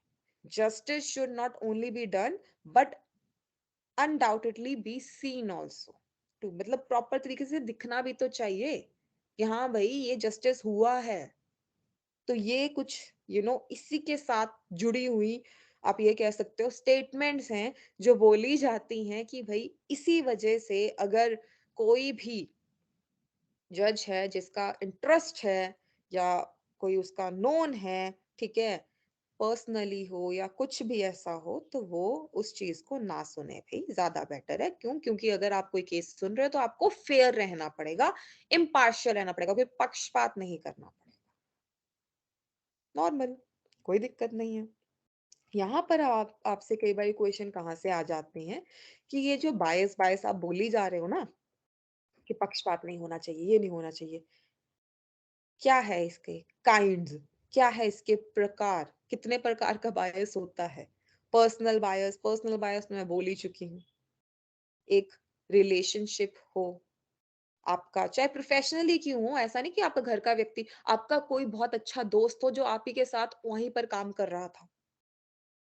Justice should not only be done but undoubtedly be seen also too, मतलब प्रॉपर तरीके से दिखना भी तो चाहिए कि हाँ भाई ये जस्टिस हुआ है। तो ये कुछ इसी के साथ जुड़ी हुई आप ये कह सकते हो स्टेटमेंट्स हैं जो बोली जाती हैं कि भाई इसी वजह से अगर कोई भी जज है जिसका इंटरेस्ट है या कोई उसका नोन है, ठीक है, पर्सनली हो या कुछ भी ऐसा हो, तो वो उस चीज को ना सुने भाई, ज्यादा बेटर है। क्यों? क्योंकि अगर आप कोई केस सुन रहे हो तो आपको फेयर रहना पड़ेगा, इम्पार्शियल रहना पड़ेगा, कोई पक्षपात नहीं करना पड़ेगा। नॉर्मल, कोई दिक्कत नहीं है। यहाँ पर आप आपसे कई बार क्वेश्चन कहाँ से आ जाते हैं कि ये जो बायस बायस आप बोली जा रहे हो ना कि पक्षपात नहीं होना चाहिए, ये नहीं होना चाहिए, क्या है इसके काइंड्स, क्या है इसके प्रकार, कितने प्रकार का बायस होता है? पर्सनल बायस मैं बोल ही चुकी हूँ। एक रिलेशनशिप हो आपका, चाहे प्रोफेशनली क्यों हो, ऐसा नहीं कि आपका घर का व्यक्ति, आपका कोई बहुत अच्छा दोस्त हो जो आप ही के साथ वहीं पर काम कर रहा था,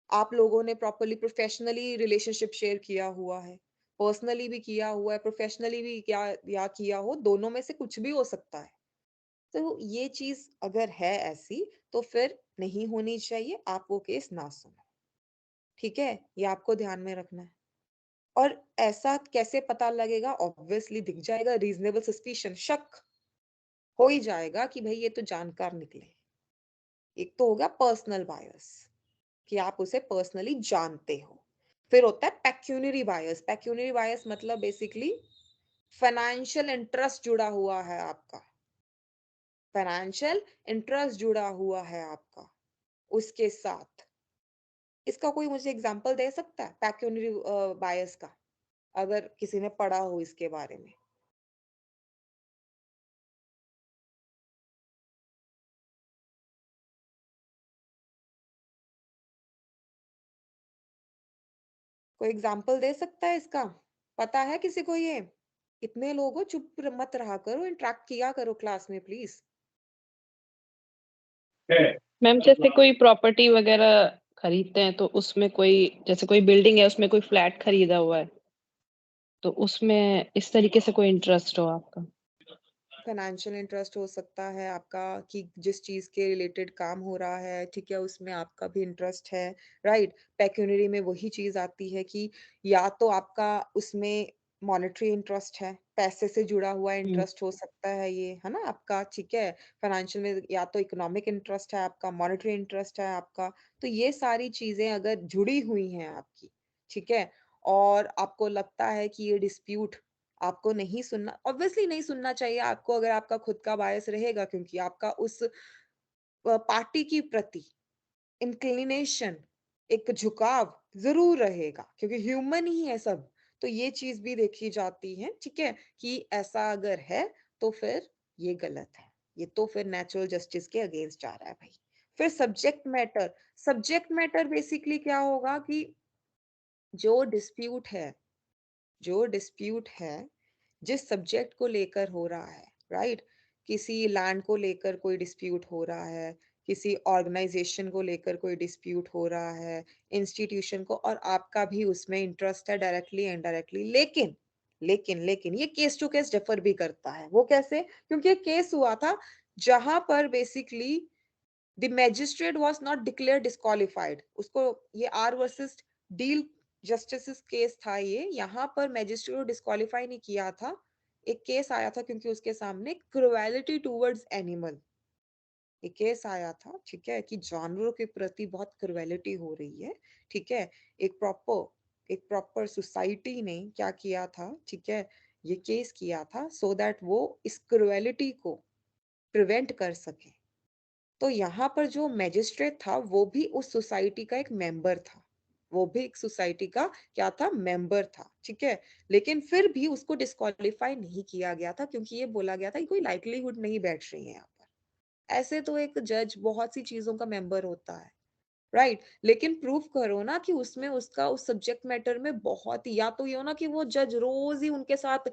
आप लोगों ने प्रॉपर्ली प्रोफेशनली रिलेशनशिप शेयर किया हुआ है, पर्सनली भी किया हुआ है, प्रोफेशनली भी क्या या किया हो, दोनों में से कुछ भी हो सकता है। तो ये चीज अगर है ऐसी तो फिर नहीं होनी चाहिए, आप वो केस ना सुनो, ठीक है? ये आपको ध्यान में रखना है। और ऐसा कैसे पता लगेगा? ऑब्वियसली दिख जाएगा, रीजनेबल सस्पिशन, शक हो ही जाएगा कि भाई ये तो जानकार निकले। एक तो होगा पर्सनल बायस कि आप उसे पर्सनली जानते हो, फिर होता है पेक्यूनरी बायस। पेक्यूनरी बायस मतलब बेसिकली फाइनेंशियल इंटरेस्ट जुड़ा हुआ है आपका, फाइनेंशियल इंटरेस्ट जुड़ा हुआ है आपका उसके साथ। इसका कोई मुझे एग्जांपल दे सकता है पैक्यूनरी बायस का, अगर किसी ने पढ़ा हो इसके बारे में? कोई एग्जांपल दे सकता है इसका? पता है किसी को ये? कितने लोग हो, चुप मत रहा करो, इंटरेक्ट किया करो क्लास में प्लीज। मैम जैसे कोई प्रॉपर्टी वगैरह खरीदते हैं तो उसमें कोई, जैसे कोई बिल्डिंग है उसमें कोई फ्लैट खरीदा हुआ है तो उसमें इस तरीके से कोई इंटरेस्ट हो आपका। फाइनेंशियल इंटरेस्ट हो सकता है आपका कि जिस चीज के रिलेटेड काम हो रहा है, ठीक है, उसमें आपका भी इंटरेस्ट है, राइट? पेक्यूनरी में वही चीज आती है कि या तो आपका उसमें मॉनेटरी इंटरेस्ट है, पैसे से जुड़ा हुआ हम्म। इंटरेस्ट हो सकता है ये, है ना आपका, ठीक है? फाइनेंशियल में या तो इकोनॉमिक इंटरेस्ट है आपका, मॉनेटरी इंटरेस्ट है आपका। तो ये सारी चीजें अगर जुड़ी हुई हैं आपकी, ठीक है, और आपको लगता है कि ये डिस्प्यूट आपको नहीं सुनना, ऑब्वियसली नहीं सुनना चाहिए आपको अगर आपका खुद का बायस रहेगा, क्योंकि आपका उस पार्टी की प्रति इंक्लिनेशन, एक झुकाव जरूर रहेगा, क्योंकि ह्यूमन ही है सब। तो ये चीज भी देखी जाती है, ठीक है, कि ऐसा अगर है तो फिर ये गलत है, ये तो फिर नेचुरल जस्टिस के अगेंस्ट जा रहा है भाई। फिर सब्जेक्ट मैटर बेसिकली क्या होगा कि जो डिस्प्यूट है जो डिस्प्यूट है जिस सब्जेक्ट को लेकर हो रहा है, राइट? किसी लैंड को लेकर कोई डिस्प्यूट हो रहा है, किसी ऑर्गेनाइजेशन को लेकर कोई डिस्प्यूट हो रहा है, इंस्टीट्यूशन को, और आपका भी उसमें इंटरेस्ट है डायरेक्टली इनडायरेक्टली, लेकिन ये केस टू केस डिफर भी करता है। वो कैसे? क्योंकि एक केस हुआ था जहां पर basically the magistrate was not declare disqualified. उसको, ये R versus deal justice case था ये, यहाँ पर मैजिस्ट्रेट को डिस्क्वालीफाई नहीं किया था। एक केस आया था क्योंकि उसके सामने क्रुएलिटी टुवर्ड्स एनिमल एक केस आया था, ठीक है, कि जानवरों के प्रति बहुत क्रुएलिटी हो रही है, ठीक है। एक प्रॉपर सोसाइटी ने क्या किया था, ठीक है, ये केस किया था सो दैट वो इस क्रुएलिटी को प्रिवेंट कर सके। तो यहाँ पर जो मैजिस्ट्रेट था वो भी उस सोसाइटी का एक मेंबर था, वो भी एक सोसाइटी का क्या था, मेंबर था, ठीक है। लेकिन फिर भी उसको डिस्क्वालीफाई नहीं किया गया था क्योंकि ये बोला गया था कि कोई लाइक्लीहुड नहीं बैठ रही है यहाँ पर। ऐसे तो एक जज बहुत सी चीजों का मेंबर होता है, राइट? लेकिन प्रूव करो ना कि उसमें उसका उस सब्जेक्ट मैटर में बहुत ही, या तो ये हो ना कि वो जज रोज ही उनके साथ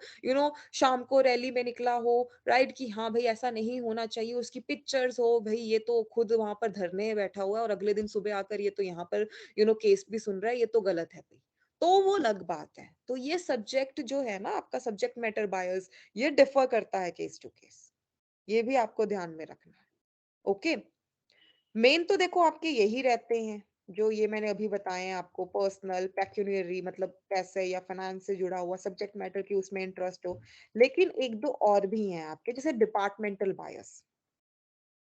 शाम को रैली में निकला हो, राइट, कि हाँ भाई ऐसा नहीं होना चाहिए, उसकी पिक्चर्स हो, भाई ये तो खुद वहां पर धरने में बैठा हुआ है और अगले दिन सुबह आकर ये तो यहाँ पर केस भी सुन रहा है, ये तो गलत है भाई। तो वो अलग बात है। तो ये सब्जेक्ट जो है ना आपका, सब्जेक्ट मैटर बायस, ये डिफर करता है केस टू केस। ये भी आपको ध्यान में रखना है। ओके। मेन तो देखो आपके यही रहते हैं, जो ये मैंने अभी बताए हैं आपको, पर्सनल, पेक्यूनियरी, मतलब पैसे या फाइनेंस से जुड़ा हुआ सब्जेक्ट मैटर की उसमें इंटरेस्ट हो। लेकिन एक दो और भी हैं आपके, जैसे डिपार्टमेंटल बायस।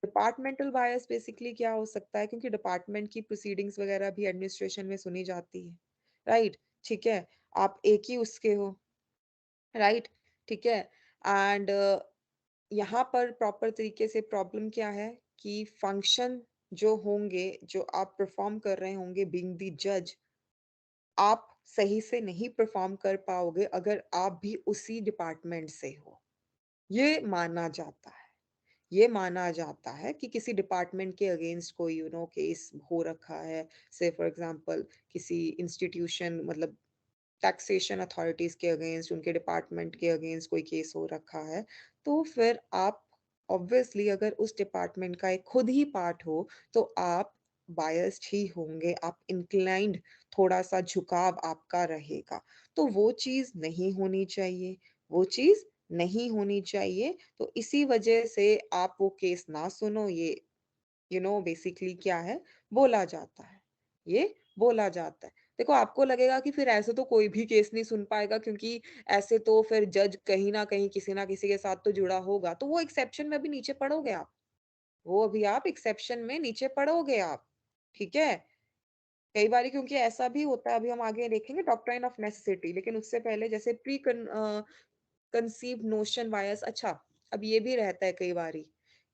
डिपार्टमेंटल बायस बेसिकली क्या हो सकता है, क्योंकि डिपार्टमेंट की प्रोसीडिंग्स वगैरह भी एडमिनिस्ट्रेशन में सुनी जाती है, राइट? ठीक है, आप एक ही उसके हो, राइट? ठीक है। एंड यहाँ पर प्रॉपर तरीके से प्रॉब्लम क्या है कि फंक्शन जो होंगे, जो आप परफॉर्म कर रहे होंगे बीइंग द जज, आप सही से नहीं परफॉर्म कर पाओगे अगर आप भी उसी डिपार्टमेंट से हो। ये माना जाता है। ये माना जाता है कि किसी डिपार्टमेंट के अगेंस्ट कोई केस हो रखा है, से फॉर एग्जांपल किसी इंस्टीट्यूशन, मतलब टैक्सेशन अथॉरिटीज के अगेंस्ट, उनके डिपार्टमेंट के अगेंस्ट कोई केस हो रखा है, तो फिर आप ऑब्वियसली अगर उस डिपार्टमेंट का एक खुद ही पार्ट हो तो आप बायस्ड ही होंगे, आप इंक्लाइंड, थोड़ा सा झुकाव आपका रहेगा। तो वो चीज नहीं होनी चाहिए, वो चीज नहीं होनी चाहिए। तो इसी वजह से आप वो केस ना सुनो, ये बेसिकली क्या है, बोला जाता है, ये बोला जाता है। देखो आपको लगेगा कि फिर ऐसे तो कोई भी केस नहीं सुन पाएगा, क्योंकि ऐसे तो फिर जज कहीं ना कहीं किसी ना किसी के साथ तो जुड़ा होगा, तो वो एक्सेप्शन में भी नीचे पड़ोगे आप, वो अभी आप एक्सेप्शन में नीचे पड़ोगे आप, ठीक है। कई बार क्योंकि ऐसा भी होता है, अभी हम आगे देखेंगे डॉक्ट्राइन ऑफ नेसेसिटी, लेकिन उससे पहले जैसे प्री कंसीव नोशन बायस, अच्छा, अब ये भी रहता है कई बारी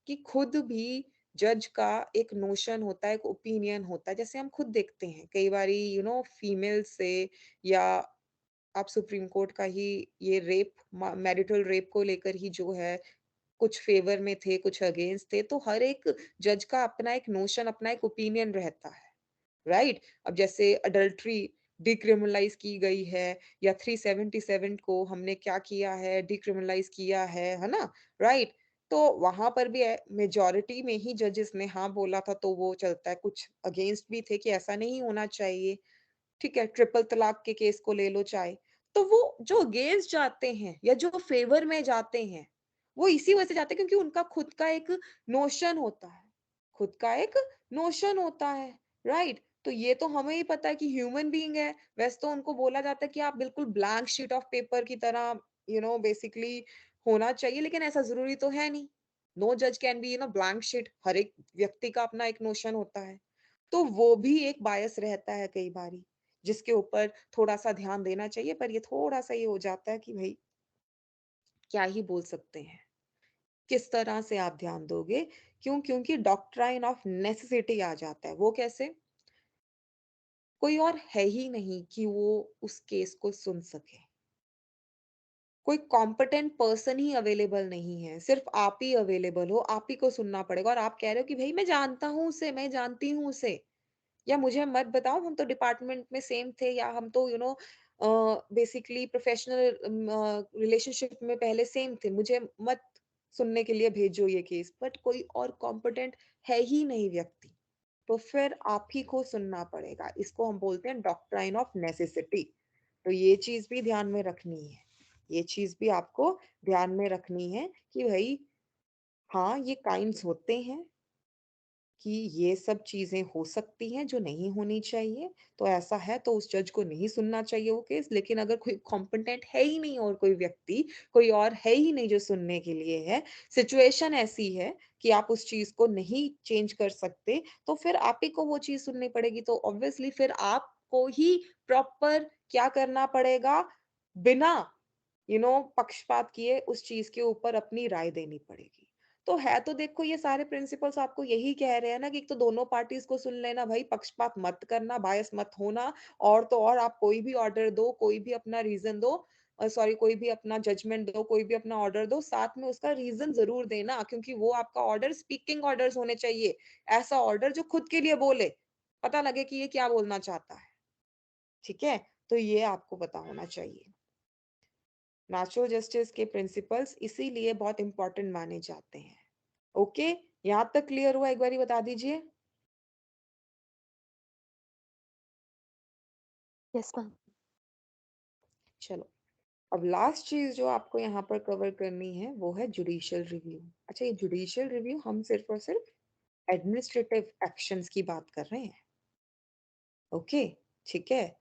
कि खुद भी जज का एक नोशन होता है, एक ओपिनियन होता है, जैसे हम खुद देखते हैं कई बारी फीमेल से, या आप सुप्रीम कोर्ट का ही ये रेप, मैरिटल रेप को लेकर ही जो है, कुछ फेवर में थे, कुछ अगेंस्ट थे, तो हर एक जज का अपना एक नोशन, अपना एक ओपिनियन रहता है, राइट? अब जैसे अडल्ट्री डिक्रिमिनलाइज की गई है, या 377 को हमने क्या किया है, डिक्रिमिनलाइज किया है ना, राइट? तो वहां पर भी मेजोरिटी में ही जजेस ने हाँ बोला था, तो वो चलता है। कुछ अगेंस्ट भी थे कि ऐसा नहीं होना चाहिए, ठीक है, ट्रिपल तलाक के केस को ले लो चाहे। तो वो जो अगेंस्ट जाते हैं या जो फेवर में जाते हैं, वो इसी वजह से जाते हैं क्योंकि उनका खुद का एक नोशन होता है, खुद का एक नोशन होता है, राइट? तो ये तो हमें ही पता है कि ह्यूमन बीइंग है। वैसे तो उनको बोला जाता है कि आप बिल्कुल ब्लैंक शीट ऑफ पेपर की तरह बेसिकली होना चाहिए, लेकिन ऐसा जरूरी तो है नहीं। नो जज कैन बी ब्लैंक शीट, हर एक व्यक्ति का अपना एक नोशन होता है। तो वो भी एक बायस रहता है कई बारी, जिसके ऊपर थोड़ा-सा ध्यान देना चाहिए, पर ये थोड़ा-सा ये हो जाता है कि भई क्या ही बोल सकते हैं। किस तरह से आप ध्यान दोगे? क्यों? क्योंकि डॉक्ट्राइन ऑफ नेसेसिटी आ जाता है। वो कैसे? कोई और है ही नहीं कि वो उस केस को सुन सके। कोई कॉम्पिटेंट पर्सन ही अवेलेबल नहीं है, सिर्फ आप ही अवेलेबल हो, आप ही को सुनना पड़ेगा और आप कह रहे हो कि भई मैं जानता हूँ उसे, मैं जानती हूँ उसे, या मुझे मत बताओ, हम तो डिपार्टमेंट में सेम थे, या हम तो बेसिकली प्रोफेशनल रिलेशनशिप में पहले सेम थे, मुझे मत सुनने के लिए भेजो ये केस। बट कोई और कॉम्पिटेंट है ही नहीं व्यक्ति, तो फिर आप ही को सुनना पड़ेगा। इसको हम बोलते हैं डॉक्ट्राइन ऑफ नेसेसिटी। तो ये चीज भी ध्यान में रखनी है, ये चीज भी आपको ध्यान में रखनी है कि भाई हाँ, ये काइंड्स होते हैं कि ये सब चीजें हो सकती हैं जो नहीं होनी चाहिए, तो ऐसा है तो उस जज को नहीं सुनना चाहिए वो केस। लेकिन अगर कोई कॉम्पिटेंट है ही नहीं और कोई व्यक्ति, कोई और है ही नहीं जो सुनने के लिए है, सिचुएशन ऐसी है कि आप उस चीज को नहीं चेंज कर सकते, तो फिर आप ही को वो चीज सुननी पड़ेगी। तो ऑब्वियसली फिर आपको ही प्रॉपर क्या करना पड़ेगा, बिना पक्षपात किए उस चीज के ऊपर अपनी राय देनी पड़ेगी। तो है तो देखो ये सारे प्रिंसिपल्स आपको यही कह रहे हैं ना कि एक तो दोनों पार्टीज को सुन लेना भाई, पक्षपात मत करना, बायस मत होना, और तो और आप कोई भी ऑर्डर दो, कोई भी अपना रीजन दो, सॉरी कोई भी अपना जजमेंट दो, कोई भी अपना ऑर्डर दो, साथ में उसका रीजन जरूर देना, क्योंकि वो आपका ऑर्डर स्पीकिंग ऑर्डर्स होने चाहिए। ऐसा ऑर्डर जो खुद के लिए बोले, पता लगे कि ये क्या बोलना चाहता है। ठीक है, तो ये आपको पता होना चाहिए। नेचुरल जस्टिस के प्रिंसिपल्स इसीलिए बहुत इंपॉर्टेंट माने जाते हैं। ओके, यहां तक क्लियर हुआ, एक बारी बता दीजिए। Yes ma'am. चलो, अब लास्ट चीज जो आपको यहाँ पर कवर करनी है वो है जुडिशियल रिव्यू। अच्छा, ये जुडिशियल रिव्यू हम सिर्फ और सिर्फ एडमिनिस्ट्रेटिव एक्शंस की बात कर रहे हैं। ओके, ठीक है।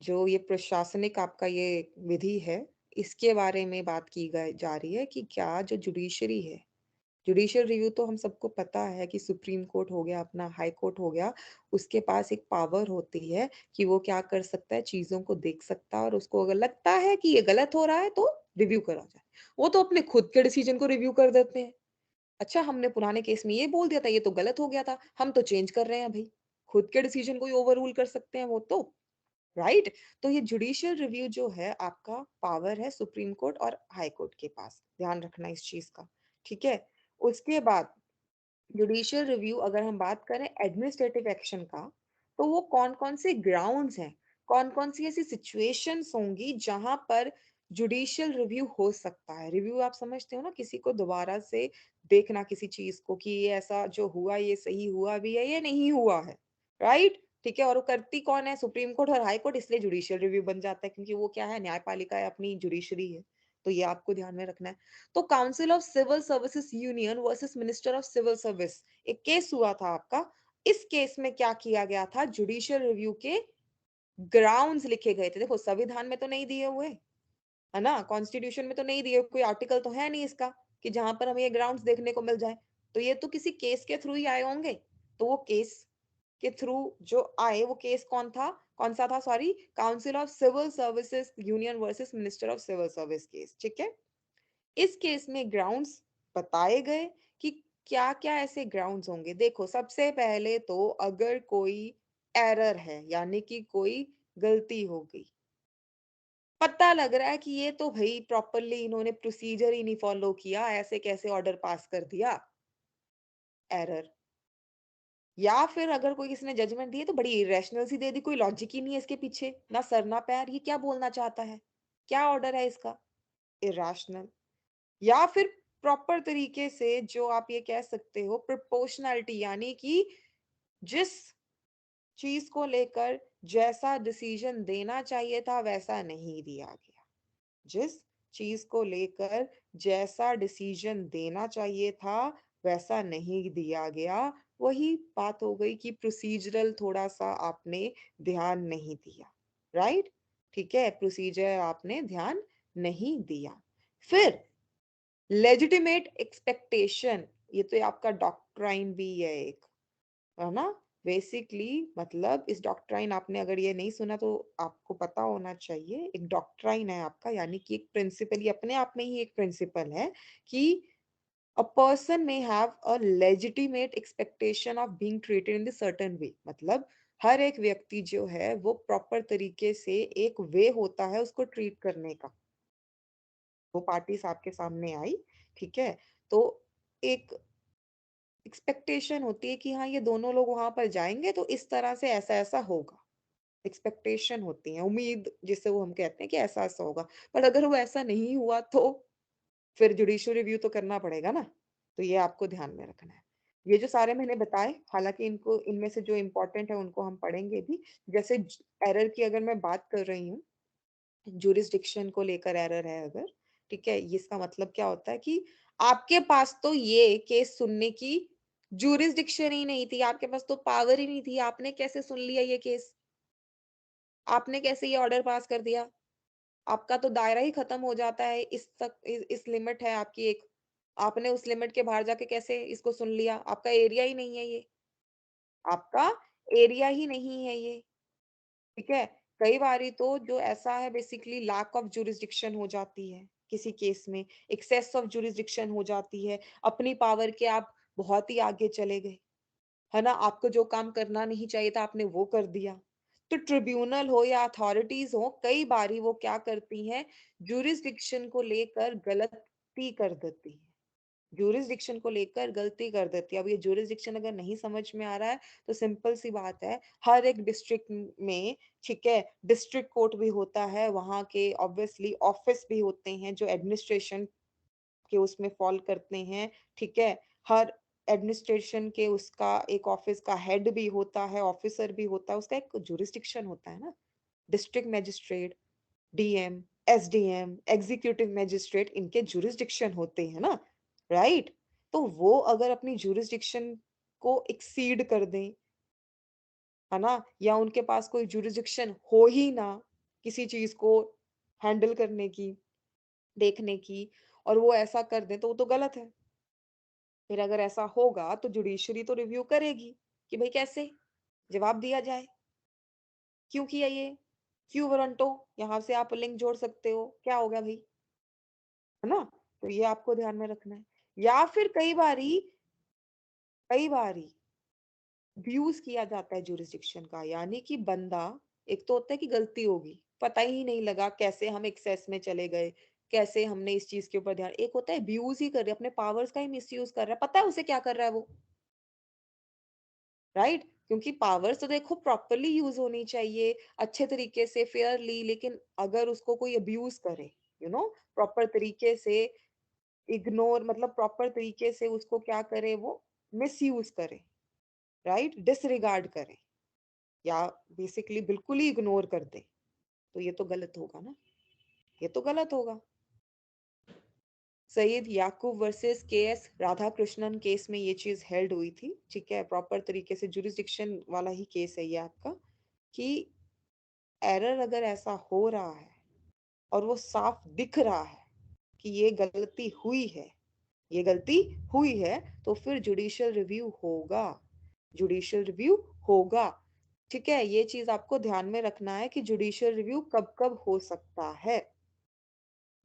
जो ये प्रशासनिक आपका ये विधि है, इसके बारे में बात की जा रही है कि क्या जो जुडिशरी है, जुडिशियल रिव्यू तो हम सबको पता है कि सुप्रीम कोर्ट हो गया, अपना हाई कोर्ट हो गया, उसके पास एक पावर होती है कि वो क्या कर सकता है, चीजों को देख सकता है, और उसको अगर लगता है कि ये गलत हो रहा है तो रिव्यू करा जाए। वो तो अपने खुद के डिसीजन को रिव्यू कर देते हैं। अच्छा, हमने पुराने केस में ये बोल दिया था, ये तो गलत हो गया था, हम तो चेंज कर रहे हैं भाई। खुद के डिसीजन को ही ओवर रूल कर सकते हैं वो तो, राइट। तो ये जुडिशियल रिव्यू जो है आपका पावर है सुप्रीम कोर्ट और हाई कोर्ट के पास, ध्यान रखना इस चीज का। ठीक है, उसके बाद जुडिशियल रिव्यू अगर हम बात करें एडमिनिस्ट्रेटिव एक्शन का, तो वो कौन कौन से ग्राउंड्स हैं, कौन कौन सी ऐसी सिचुएशंस होंगी जहां पर जुडिशियल रिव्यू हो सकता है। रिव्यू आप समझते हो ना, किसी को दोबारा से देखना किसी चीज को कि ये ऐसा जो हुआ ये सही हुआ भी है, ये नहीं हुआ है, राइट। ठीक है, और वो करती कौन है, सुप्रीम कोर्ट और हाई कोर्ट, इसलिए जुडिशियल रिव्यू बन जाता है, क्योंकि वो क्या है, न्यायपालिका है, अपनी जुडिशरी है। तो ये आपको ध्यान में रखना है। तो council of civil services union versus minister of civil service, एक केस हुआ था आपका। इस केस में क्या किया गया था, जुडिशियल रिव्यू के ग्राउंड्स लिखे गए थे। देखो, संविधान में तो नहीं दिए हुए, है ना, कॉन्स्टिट्यूशन में तो नहीं दिए, कोई आर्टिकल तो है नहीं इसका कि जहां पर हमें ये ग्राउंड्स देखने को मिल जाए। तो ये तो किसी केस के थ्रू ही आए होंगे। तो वो केस के थ्रू जो आए, वो केस कौन था, कौन सा था, sorry, council of civil services union versus minister of civil service case. ठीक है, इस केस में ग्राउंड्स बताए गए कि क्या क्या ऐसे ग्राउंड्स होंगे। देखो, सबसे पहले तो अगर कोई एरर है, यानी कि कोई गलती हो गई, पता लग रहा है कि ये तो भाई प्रॉपरली इन्होंने प्रोसीजर ही नहीं फॉलो किया, ऐसे कैसे ऑर्डर पास कर दिया, एरर। या फिर अगर कोई किसी ने जजमेंट दी है तो बड़ी इरेशनल सी दे दी, कोई लॉजिक ही नहीं है इसके पीछे, ना सर ना पैर, ये क्या बोलना चाहता है, क्या ऑर्डर है इसका, इरेशनल। या फिर प्रॉपर तरीके से जो आप ये कह सकते हो प्रोपोर्शनैलिटी, यानी कि जिस चीज को लेकर जैसा डिसीजन देना चाहिए था वैसा नहीं दिया गया, जिस चीज को लेकर जैसा डिसीजन देना चाहिए था वैसा नहीं दिया गया, वही बात हो गई कि प्रोसीजरल थोड़ा सा आपने ध्यान नहीं दिया, राइट। ठीक है, प्रोसीजर आपने ध्यान नहीं दिया। फिर लेजिटिमेट एक्सपेक्टेशन, ये तो आपका डॉक्ट्राइन भी है एक, है ना। बेसिकली मतलब इस डॉक्ट्राइन, आपने अगर ये नहीं सुना तो आपको पता होना चाहिए, एक डॉक्ट्राइन है आपका, यानी कि एक प्रिंसिपल, ये अपने आप में ही एक प्रिंसिपल है कि a person may have a legitimate expectation of being treated in the certain way। मतलब हर एक व्यक्ति जो है वो प्रॉपर तरीके से एक वे होता है उसको ट्रीट करने का, वो पार्टीज आपके सामने आई, ठीक है, तो एक एक्सपेक्टेशन होती है कि हाँ ये दोनों लोग वहां पर जाएंगे तो इस तरह से ऐसा ऐसा होगा। एक्सपेक्टेशन होती है, उम्मीद जिसे वो हम कहते हैं कि ऐसा ऐसा होगा। पर अगर वो ऐसा नहीं हुआ तो फिर जुडिशियल रिव्यू तो करना पड़ेगा ना। तो ये आपको ध्यान में रखना है। ये जो सारे मैंने बताए, हालांकि इनको इनमें से जो इम्पोर्टेंट है उनको हम पढ़ेंगे भी। जैसे एरर की अगर मैं बात कर रही हूँ, जुरिस्डिक्शन को लेकर एरर है अगर, ठीक है, ये इसका मतलब क्या होता है कि आपके पास तो ये केस सुनने की जुरिस्डिक्शन ही नहीं थी, आपके पास तो पावर ही नहीं थी, आपने कैसे सुन लिया ये केस, आपने कैसे ये ऑर्डर पास कर दिया, आपका तो दायरा ही खत्म हो जाता है, इस तक इस लिमिट है आपकी एक, आपने उस लिमिट के बाहर जाके कैसे इसको सुन लिया, आपका एरिया ही नहीं है ये, आपका एरिया ही नहीं है ये, ठीक है। कई बारी तो जो ऐसा है बेसिकली लैक ऑफ जुरिस्डिक्शन हो जाती है किसी केस में, एक्सेस ऑफ जुरिस्डिक्शन हो जाती है, अपनी पावर के आप बहुत ही आगे चले गए, है ना, आपको जो काम करना नहीं चाहिए था आपने वो कर दिया। तो ट्रिब्यूनल हो या अथॉरिटीज हो, कई बारी वो क्या करती हैं, जुरिस्डिक्शन को लेकर गलती कर देती है, जुरिस्डिक्शन को लेकर गलती कर देती है। अब ये जुरिस्डिक्शन अगर नहीं समझ में आ रहा है तो सिंपल सी बात है, हर एक डिस्ट्रिक्ट में, ठीक है, डिस्ट्रिक्ट कोर्ट भी होता है, वहां के ऑब्वियसली ऑफिस भी होते हैं जो एडमिनिस्ट्रेशन के उसमें फॉल करते हैं, ठीक है। हर एडमिनिस्ट्रेशन के उसका एक ऑफिस का हेड भी होता है, ऑफिसर भी होता है, उसका एक जुरिस्डिक्शन होता है ना। District magistrate, DM, SDM, executive magistrate, इनके जुरिस्डिक्शन होते हैं ना, राइट। तो वो अगर अपनी जुरिस्डिक्शन को एक्सीड कर दें, है ना, या उनके पास कोई जुरिस्डिक्शन हो ही ना किसी चीज को हैंडल करने की, देखने की, और वो ऐसा कर दें तो वो तो गलत है। फिर अगर ऐसा होगा तो जुडिशरी तो रिव्यू करेगी कि भाई कैसे, जवाब दिया जाए, क्यों किया ये, क्यों वारंटो, यहाँ से आप लिंक जोड़ सकते हो, क्या हो गया भाई, है ना। तो ये आपको ध्यान में रखना है। या फिर कई बारी व्यूज किया जाता है जुरिस्डिक्शन का, यानी कि बंदा, एक तो होता है कि गलती होगी, पता ही नहीं लगा कैसे हम एक्सेस में चले गए, कैसे हमने इस चीज के ऊपर ध्यान, एक होता है व्यूज ही कर रहे, अपने पावर्स का ही मिसयूज कर रहा है, पता है उसे क्या कर रहा है वो, राइट। क्योंकि पावर्स तो देखो प्रॉपरली यूज होनी चाहिए, अच्छे तरीके से फेयरली, लेकिन अगर उसको कोई अब्यूज करे, प्रॉपर तरीके से इग्नोर, मतलब प्रॉपर तरीके से उसको क्या करे, वो मिसयूज करे, राइट, डिसरिगार्ड करे, या बेसिकली बिल्कुल ही इग्नोर कर दे, तो ये तो गलत होगा ना, ये तो गलत होगा। सईद याकूब वर्सेस केएस राधाकृष्णन केस में ये चीज हेल्ड हुई थी, ठीक है, प्रॉपर तरीके से जुरिस्डिक्शन वाला ही केस है ये आपका, कि एरर अगर ऐसा हो रहा है और वो साफ दिख रहा है कि ये गलती हुई है, ये गलती हुई है, तो फिर जुडिशियल रिव्यू होगा, जुडिशियल रिव्यू होगा, ठीक है। ये चीज आपको ध्यान में रखना है कि जुडिशियल रिव्यू कब कब हो सकता है,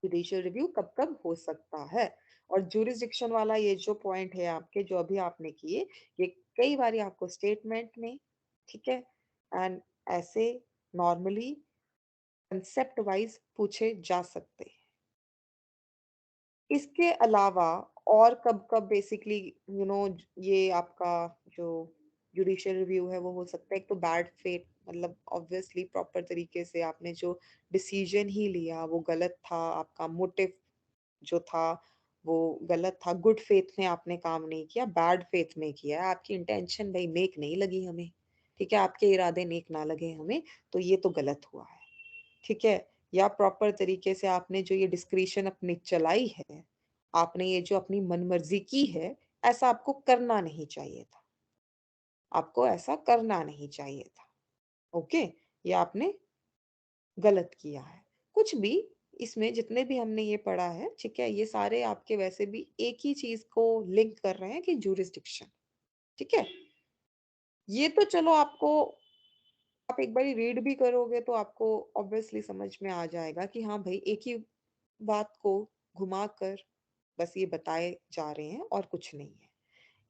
जुडिशियल रिव्यू कब कब हो सकता है। और जुरिस्डिक्शन वाला ये जो पॉइंट है आपके, जो अभी आपने किए, ये कई बार आपको स्टेटमेंट में, ठीक है, एंड ऐसे नॉर्मली कंसेप्ट वाइज पूछे जा सकते हैं। इसके अलावा और कब कब बेसिकली ये आपका जो जुडिशियल रिव्यू है वो हो सकता है, एक तो बैड फेथ, मतलब ऑब्वियसली प्रॉपर तरीके से आपने जो डिसीजन ही लिया वो गलत था, आपका मोटिव जो था वो गलत था, गुड फेथ में आपने काम नहीं किया, बैड फेथ में किया है, आपकी इंटेंशन भाई नेक नहीं लगी हमें, ठीक है, आपके इरादे नेक ना लगे हमें, तो ये तो गलत हुआ है, ठीक है। या प्रॉपर तरीके से आपने जो ये डिस्क्रिशन अपनी चलाई है, आपने ये जो अपनी मनमर्जी की है, ऐसा आपको करना नहीं चाहिए था, आपको ऐसा करना नहीं चाहिए था, ओके, ये आपने गलत किया है। कुछ भी इसमें जितने भी हमने ये पढ़ा है, ठीक है, ये सारे आपके वैसे भी एक ही चीज को लिंक कर रहे हैं कि जुरिस्डिक्शन, ठीक है। ये तो चलो आपको, आप एक बार रीड भी करोगे तो आपको ऑब्वियसली समझ में आ जाएगा कि हाँ भाई एक ही बात को घुमा कर बस ये बताए जा रहे हैं और कुछ नहीं है।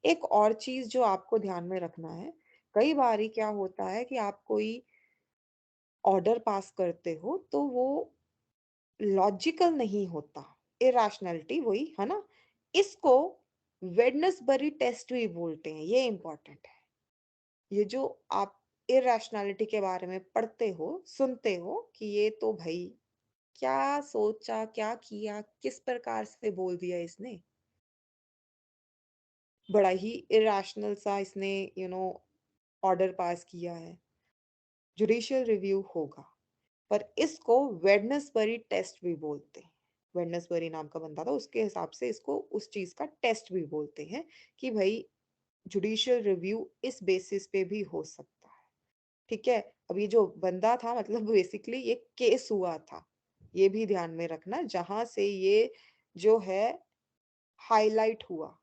एक और चीज जो आपको ध्यान में रखना है, कई बारी क्या होता है कि आप कोई ऑर्डर पास करते हो तो वो लॉजिकल नहीं होता, इरेशनैलिटी वही है ना, इसको वेडनेसबरी टेस्ट भी बोलते हैं। ये इंपॉर्टेंट है। ये जो आप इरेशनैलिटी के बारे में पढ़ते हो, सुनते हो कि ये तो भाई क्या सोचा, क्या किया, किस प्रकार से बोल दिया इसने, बड़ा ही इरेशनल सा इसने ऑर्डर पास किया है, जुडिशियल रिव्यू होगा। पर इसको वेडनेसबरी टेस्ट भी बोलते हैं। वेडनेसबरी नाम का बंदा था, उसके हिसाब से इसको उस चीज का टेस्ट भी बोलते हैं कि भाई जुडिशियल रिव्यू इस बेसिस पे भी हो सकता है। ठीक है। अब ये जो बंदा था मतलब बेसिकली ये केस हुआ था, ये भी ध्यान में रखना, जहां से ये जो है हाईलाइट हुआ।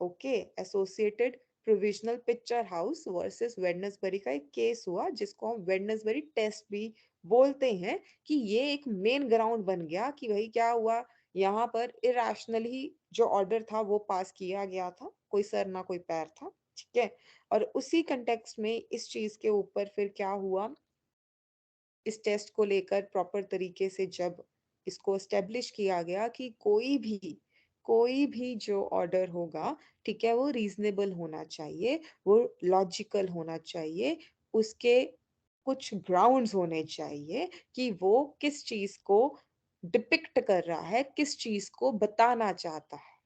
Okay, associated provisional picture house versus Wednesbury का एक केस हुआ जिसको हम वेडनेसबरी टेस्ट भी बोलते हैं, कि ये एक मेन ग्राउंड बन गया कि भाई क्या हुआ, यहाँ पर इरेशनली जो ऑर्डर था वो पास किया गया था, कोई सर ना कोई पैर था। ठीक है। और उसी कंटेक्स्ट में इस चीज के ऊपर फिर क्या हुआ, इस टेस्ट को लेकर प्रॉपर तरीके से जब इसको एस्टेब्लिश किया गया कि कोई भी जो ऑर्डर होगा, ठीक है, वो रीजनेबल होना चाहिए, वो लॉजिकल होना चाहिए, उसके कुछ ग्राउंड्स होने चाहिए कि वो किस चीज को डिपिक्ट कर रहा है, किस चीज को बताना चाहता है,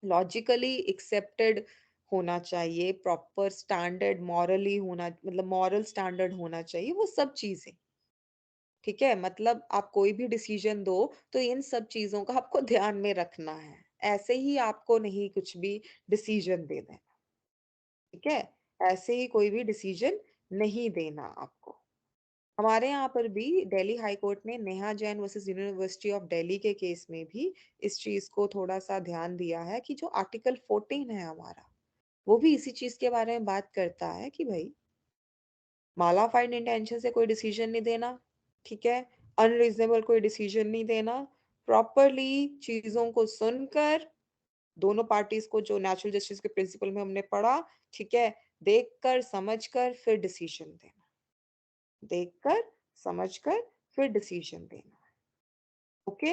लॉजिकली एक्सेप्टेड होना चाहिए, प्रॉपर स्टैंडर्ड मॉरली होना, मतलब मॉरल स्टैंडर्ड होना चाहिए, वो सब चीजें। ठीक है। मतलब आप कोई भी डिसीजन दो तो इन सब चीजों का आपको ध्यान में रखना है, ऐसे ही आपको नहीं कुछ भी डिसीजन दे देना। ठीक है। ऐसे ही कोई भी डिसीजन नहीं देना आपको। हमारे यहाँ पर भी दिल्ली हाई कोर्ट ने Neha Jain versus university of Delhi के केस में भी इस चीज को थोड़ा सा ध्यान दिया है कि जो आर्टिकल 14 है हमारा, वो भी इसी चीज के बारे में बात करता है कि भाई मालाफाइड इंटेंशन से कोई डिसीजन नहीं देना। ठीक है। अनरीजनेबल कोई डिसीजन नहीं देना, प्रॉपरली चीजों को सुनकर, दोनों पार्टीज को जो नेचुरल जस्टिस के प्रिंसिपल में हमने पढ़ा, ठीक है, देखकर समझकर फिर डिसीजन देना, देखकर समझकर फिर डिसीजन देना। ओके।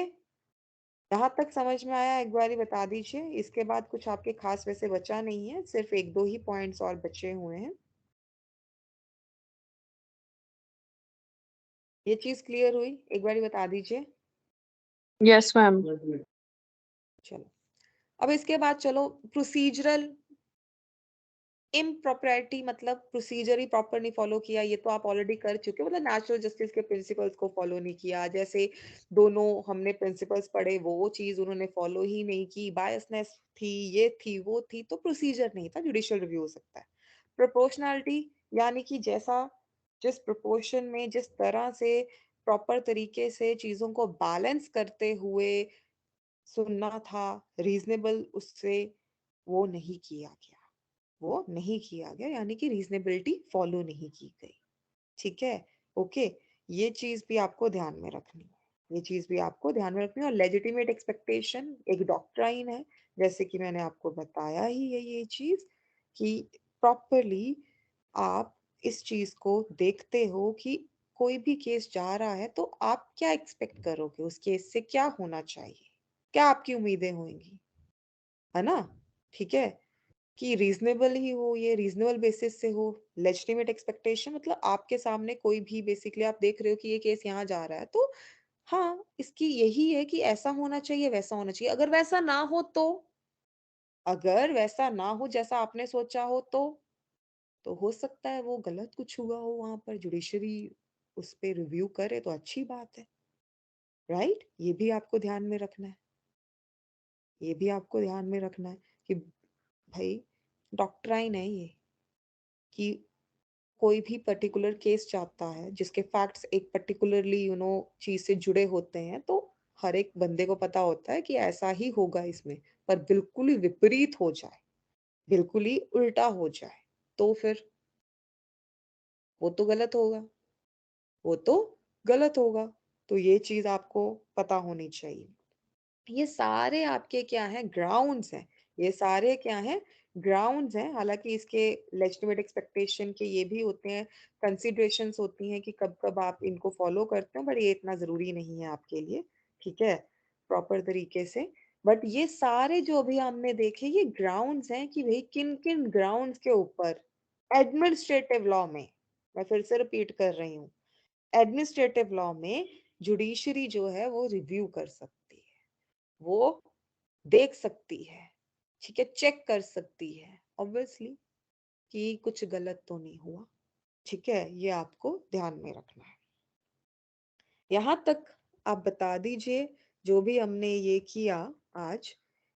यहाँ तक समझ में आया एक बारी बता दीजिए, इसके बाद कुछ आपके खास वैसे बचा नहीं है, सिर्फ एक दो ही पॉइंट्स और बचे हुए हैं। ये चीज क्लियर हुई, एक बारी बता दीजिए। Yes ma'am. चलो, अब इसके बाद चलो प्रोसीजरल इम्प्रॉपरिटी, मतलब प्रोसीजर ही प्रॉपर नहीं फॉलो किया, ये तो आप ऑलरेडी कर चुके हो, मतलब नेचुरल जस्टिस के प्रिंसिपल्स को फॉलो नहीं किया, जैसे दोनों हमने प्रिंसिपल्स पढ़े वो चीज उन्होंने फॉलो ही नहीं की, बायसनेस थी, ये थी वो थी, तो प्रोसीजर नहीं था, जुडिशियल रिव्यू हो सकता है। प्रोपोर्शनैलिटी, यानी कि जैसा जिस प्रोपोर्शन में जिस तरह से प्रॉपर तरीके से चीजों को बैलेंस करते हुए सुनना था, रीजनेबल उससे वो नहीं किया गया, वो नहीं किया गया, यानी कि रीजनेबिलिटी फॉलो नहीं की गई। ठीक है। ओके। ये चीज भी आपको ध्यान में रखनी है, ये चीज भी आपको ध्यान में रखनी है। और लेजिटिमेट एक्सपेक्टेशन एक डॉक्ट्राइन है, जैसे कि मैंने आपको बताया ही है ये चीज, कि प्रॉपरली आप इस चीज को देखते हो कि कोई भी केस जा रहा है तो आप क्या एक्सपेक्ट करोगे, उस केस से क्या होना चाहिए, क्या आपकी उम्मीदें होंगी, है ना। ठीक है। कि रीजनेबल ही हो, ये रीजनेबल बेसिस से हो। लेजिटिमेट एक्सपेक्टेशन मतलब आपके सामने कोई भी बेसिकली आप देख रहे हो कि ये केस यहाँ जा रहा है, तो हाँ इसकी यही है कि ऐसा होना चाहिए, वैसा होना चाहिए। अगर वैसा ना हो तो, अगर वैसा ना हो जैसा आपने सोचा हो तो हो सकता है वो गलत कुछ हुआ हो, वहां पर जुडिशरी उस पे रिव्यू करे तो अच्छी बात है। राइट। ये भी आपको ध्यान में रखना है, ये भी आपको ध्यान में रखना है कि भाई डॉक्ट्राइन है ये, कि कोई भी पर्टिकुलर केस चाहता है जिसके फैक्ट्स एक पर्टिकुलरली चीज से जुड़े होते हैं, तो हर एक बंदे को पता होता है कि ऐसा ही होगा इसमें, पर बिल्कुल ही विपरीत हो जाए, बिल्कुल ही उल्टा हो जाए, तो फिर वो तो गलत होगा, वो तो गलत होगा। तो ये चीज आपको पता होनी चाहिए। ये सारे आपके क्या हैं, ग्राउंड्स हैं, ये सारे क्या हैं, ग्राउंड्स हैं। हालांकि इसके लेजिटिमेट एक्सपेक्टेशन के ये भी होते हैं, कंसिडरेशंस होती हैं कि कब कब आप इनको फॉलो करते हो, बट ये इतना जरूरी नहीं है आपके लिए। ठीक है। प्रॉपर तरीके से। बट ये सारे जो अभी हमने देखे ये ग्राउंड्स हैं कि भाई किन किन ग्राउंड्स के ऊपर एडमिनिस्ट्रेटिव लॉ में, मैं फिर से रिपीट कर रही हूँ, एडमिनिस्ट्रेटिव लॉ में जुडिशरी जो है वो रिव्यू कर सकती है, वो देख सकती है, ठीक है, चेक कर सकती है ऑब्वियसली कि कुछ गलत तो नहीं हुआ, ठीक है, ये आपको ध्यान में रखना है। यहाँ तक आप बता दीजिए जो भी हमने ये किया आज,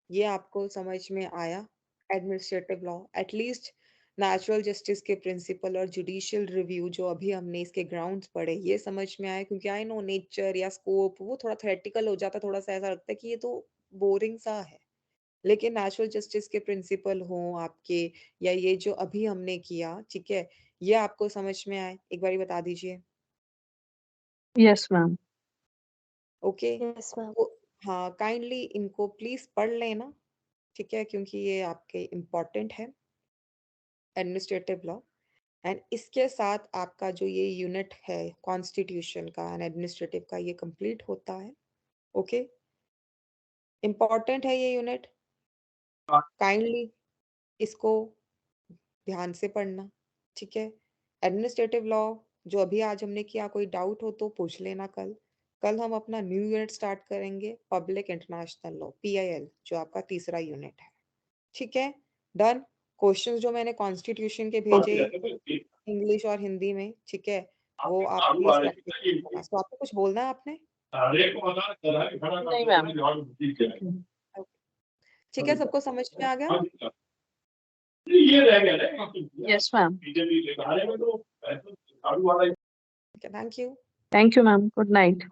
ये आपको समझ में आया? Administrative law, at least natural justice के प्रिंसिपल और जुडिशियल रिव्यू जो अभी हमने इसके ग्राउंड्स पढ़े ये समझ में आए? क्योंकि आई नो नेचर या स्कोप वो थोड़ा थ्योरेटिकल हो जाता, थोड़ा सा ऐसा लगता है कि ये तो बोरिंग सा है, लेकिन नेचुरल जस्टिस के प्रिंसिपल हो आपके या ये जो अभी हमने किया, ठीक है, ये आपको समझ में आए? एक बारी बता दीजिए। Yes ma'am. Okay, yes ma'am. तो हाँ काइंडली इनको प्लीज पढ़ लेना, ठीक है, क्योंकि ये आपके इम्पोर्टेंट है एडमिनिस्ट्रेटिव लॉ। एंड इसके साथ आपका जो ये यूनिट है कॉन्स्टिट्यूशन का एंड एडमिनिस्ट्रेटिव का ये कंप्लीट होता है। ओके, इम्पोर्टेंट है ये यूनिट, काइंडली इसको ध्यान से पढ़ना, ठीक है। एडमिनिस्ट्रेटिव लॉ जो अभी आज हमने किया, कोई डाउट हो तो पूछ लेना कल। कल हम अपना न्यू यूनिट स्टार्ट करेंगे, पब्लिक इंटरनेशनल लॉ PIL, जो आपका तीसरा यूनिट है, ठीक है। डन। क्वेश्चंस जो मैंने कॉन्स्टिट्यूशन के भेजे इंग्लिश और हिंदी में, ठीक है, वो आप प्लीज प्रैक्टिस करना। तो आपको कुछ बोलना है आपने? नहीं मैम। ठीक है, सबको समझ में आ गया? Yes ma'am. Thank you. Thank you ma'am. Good night.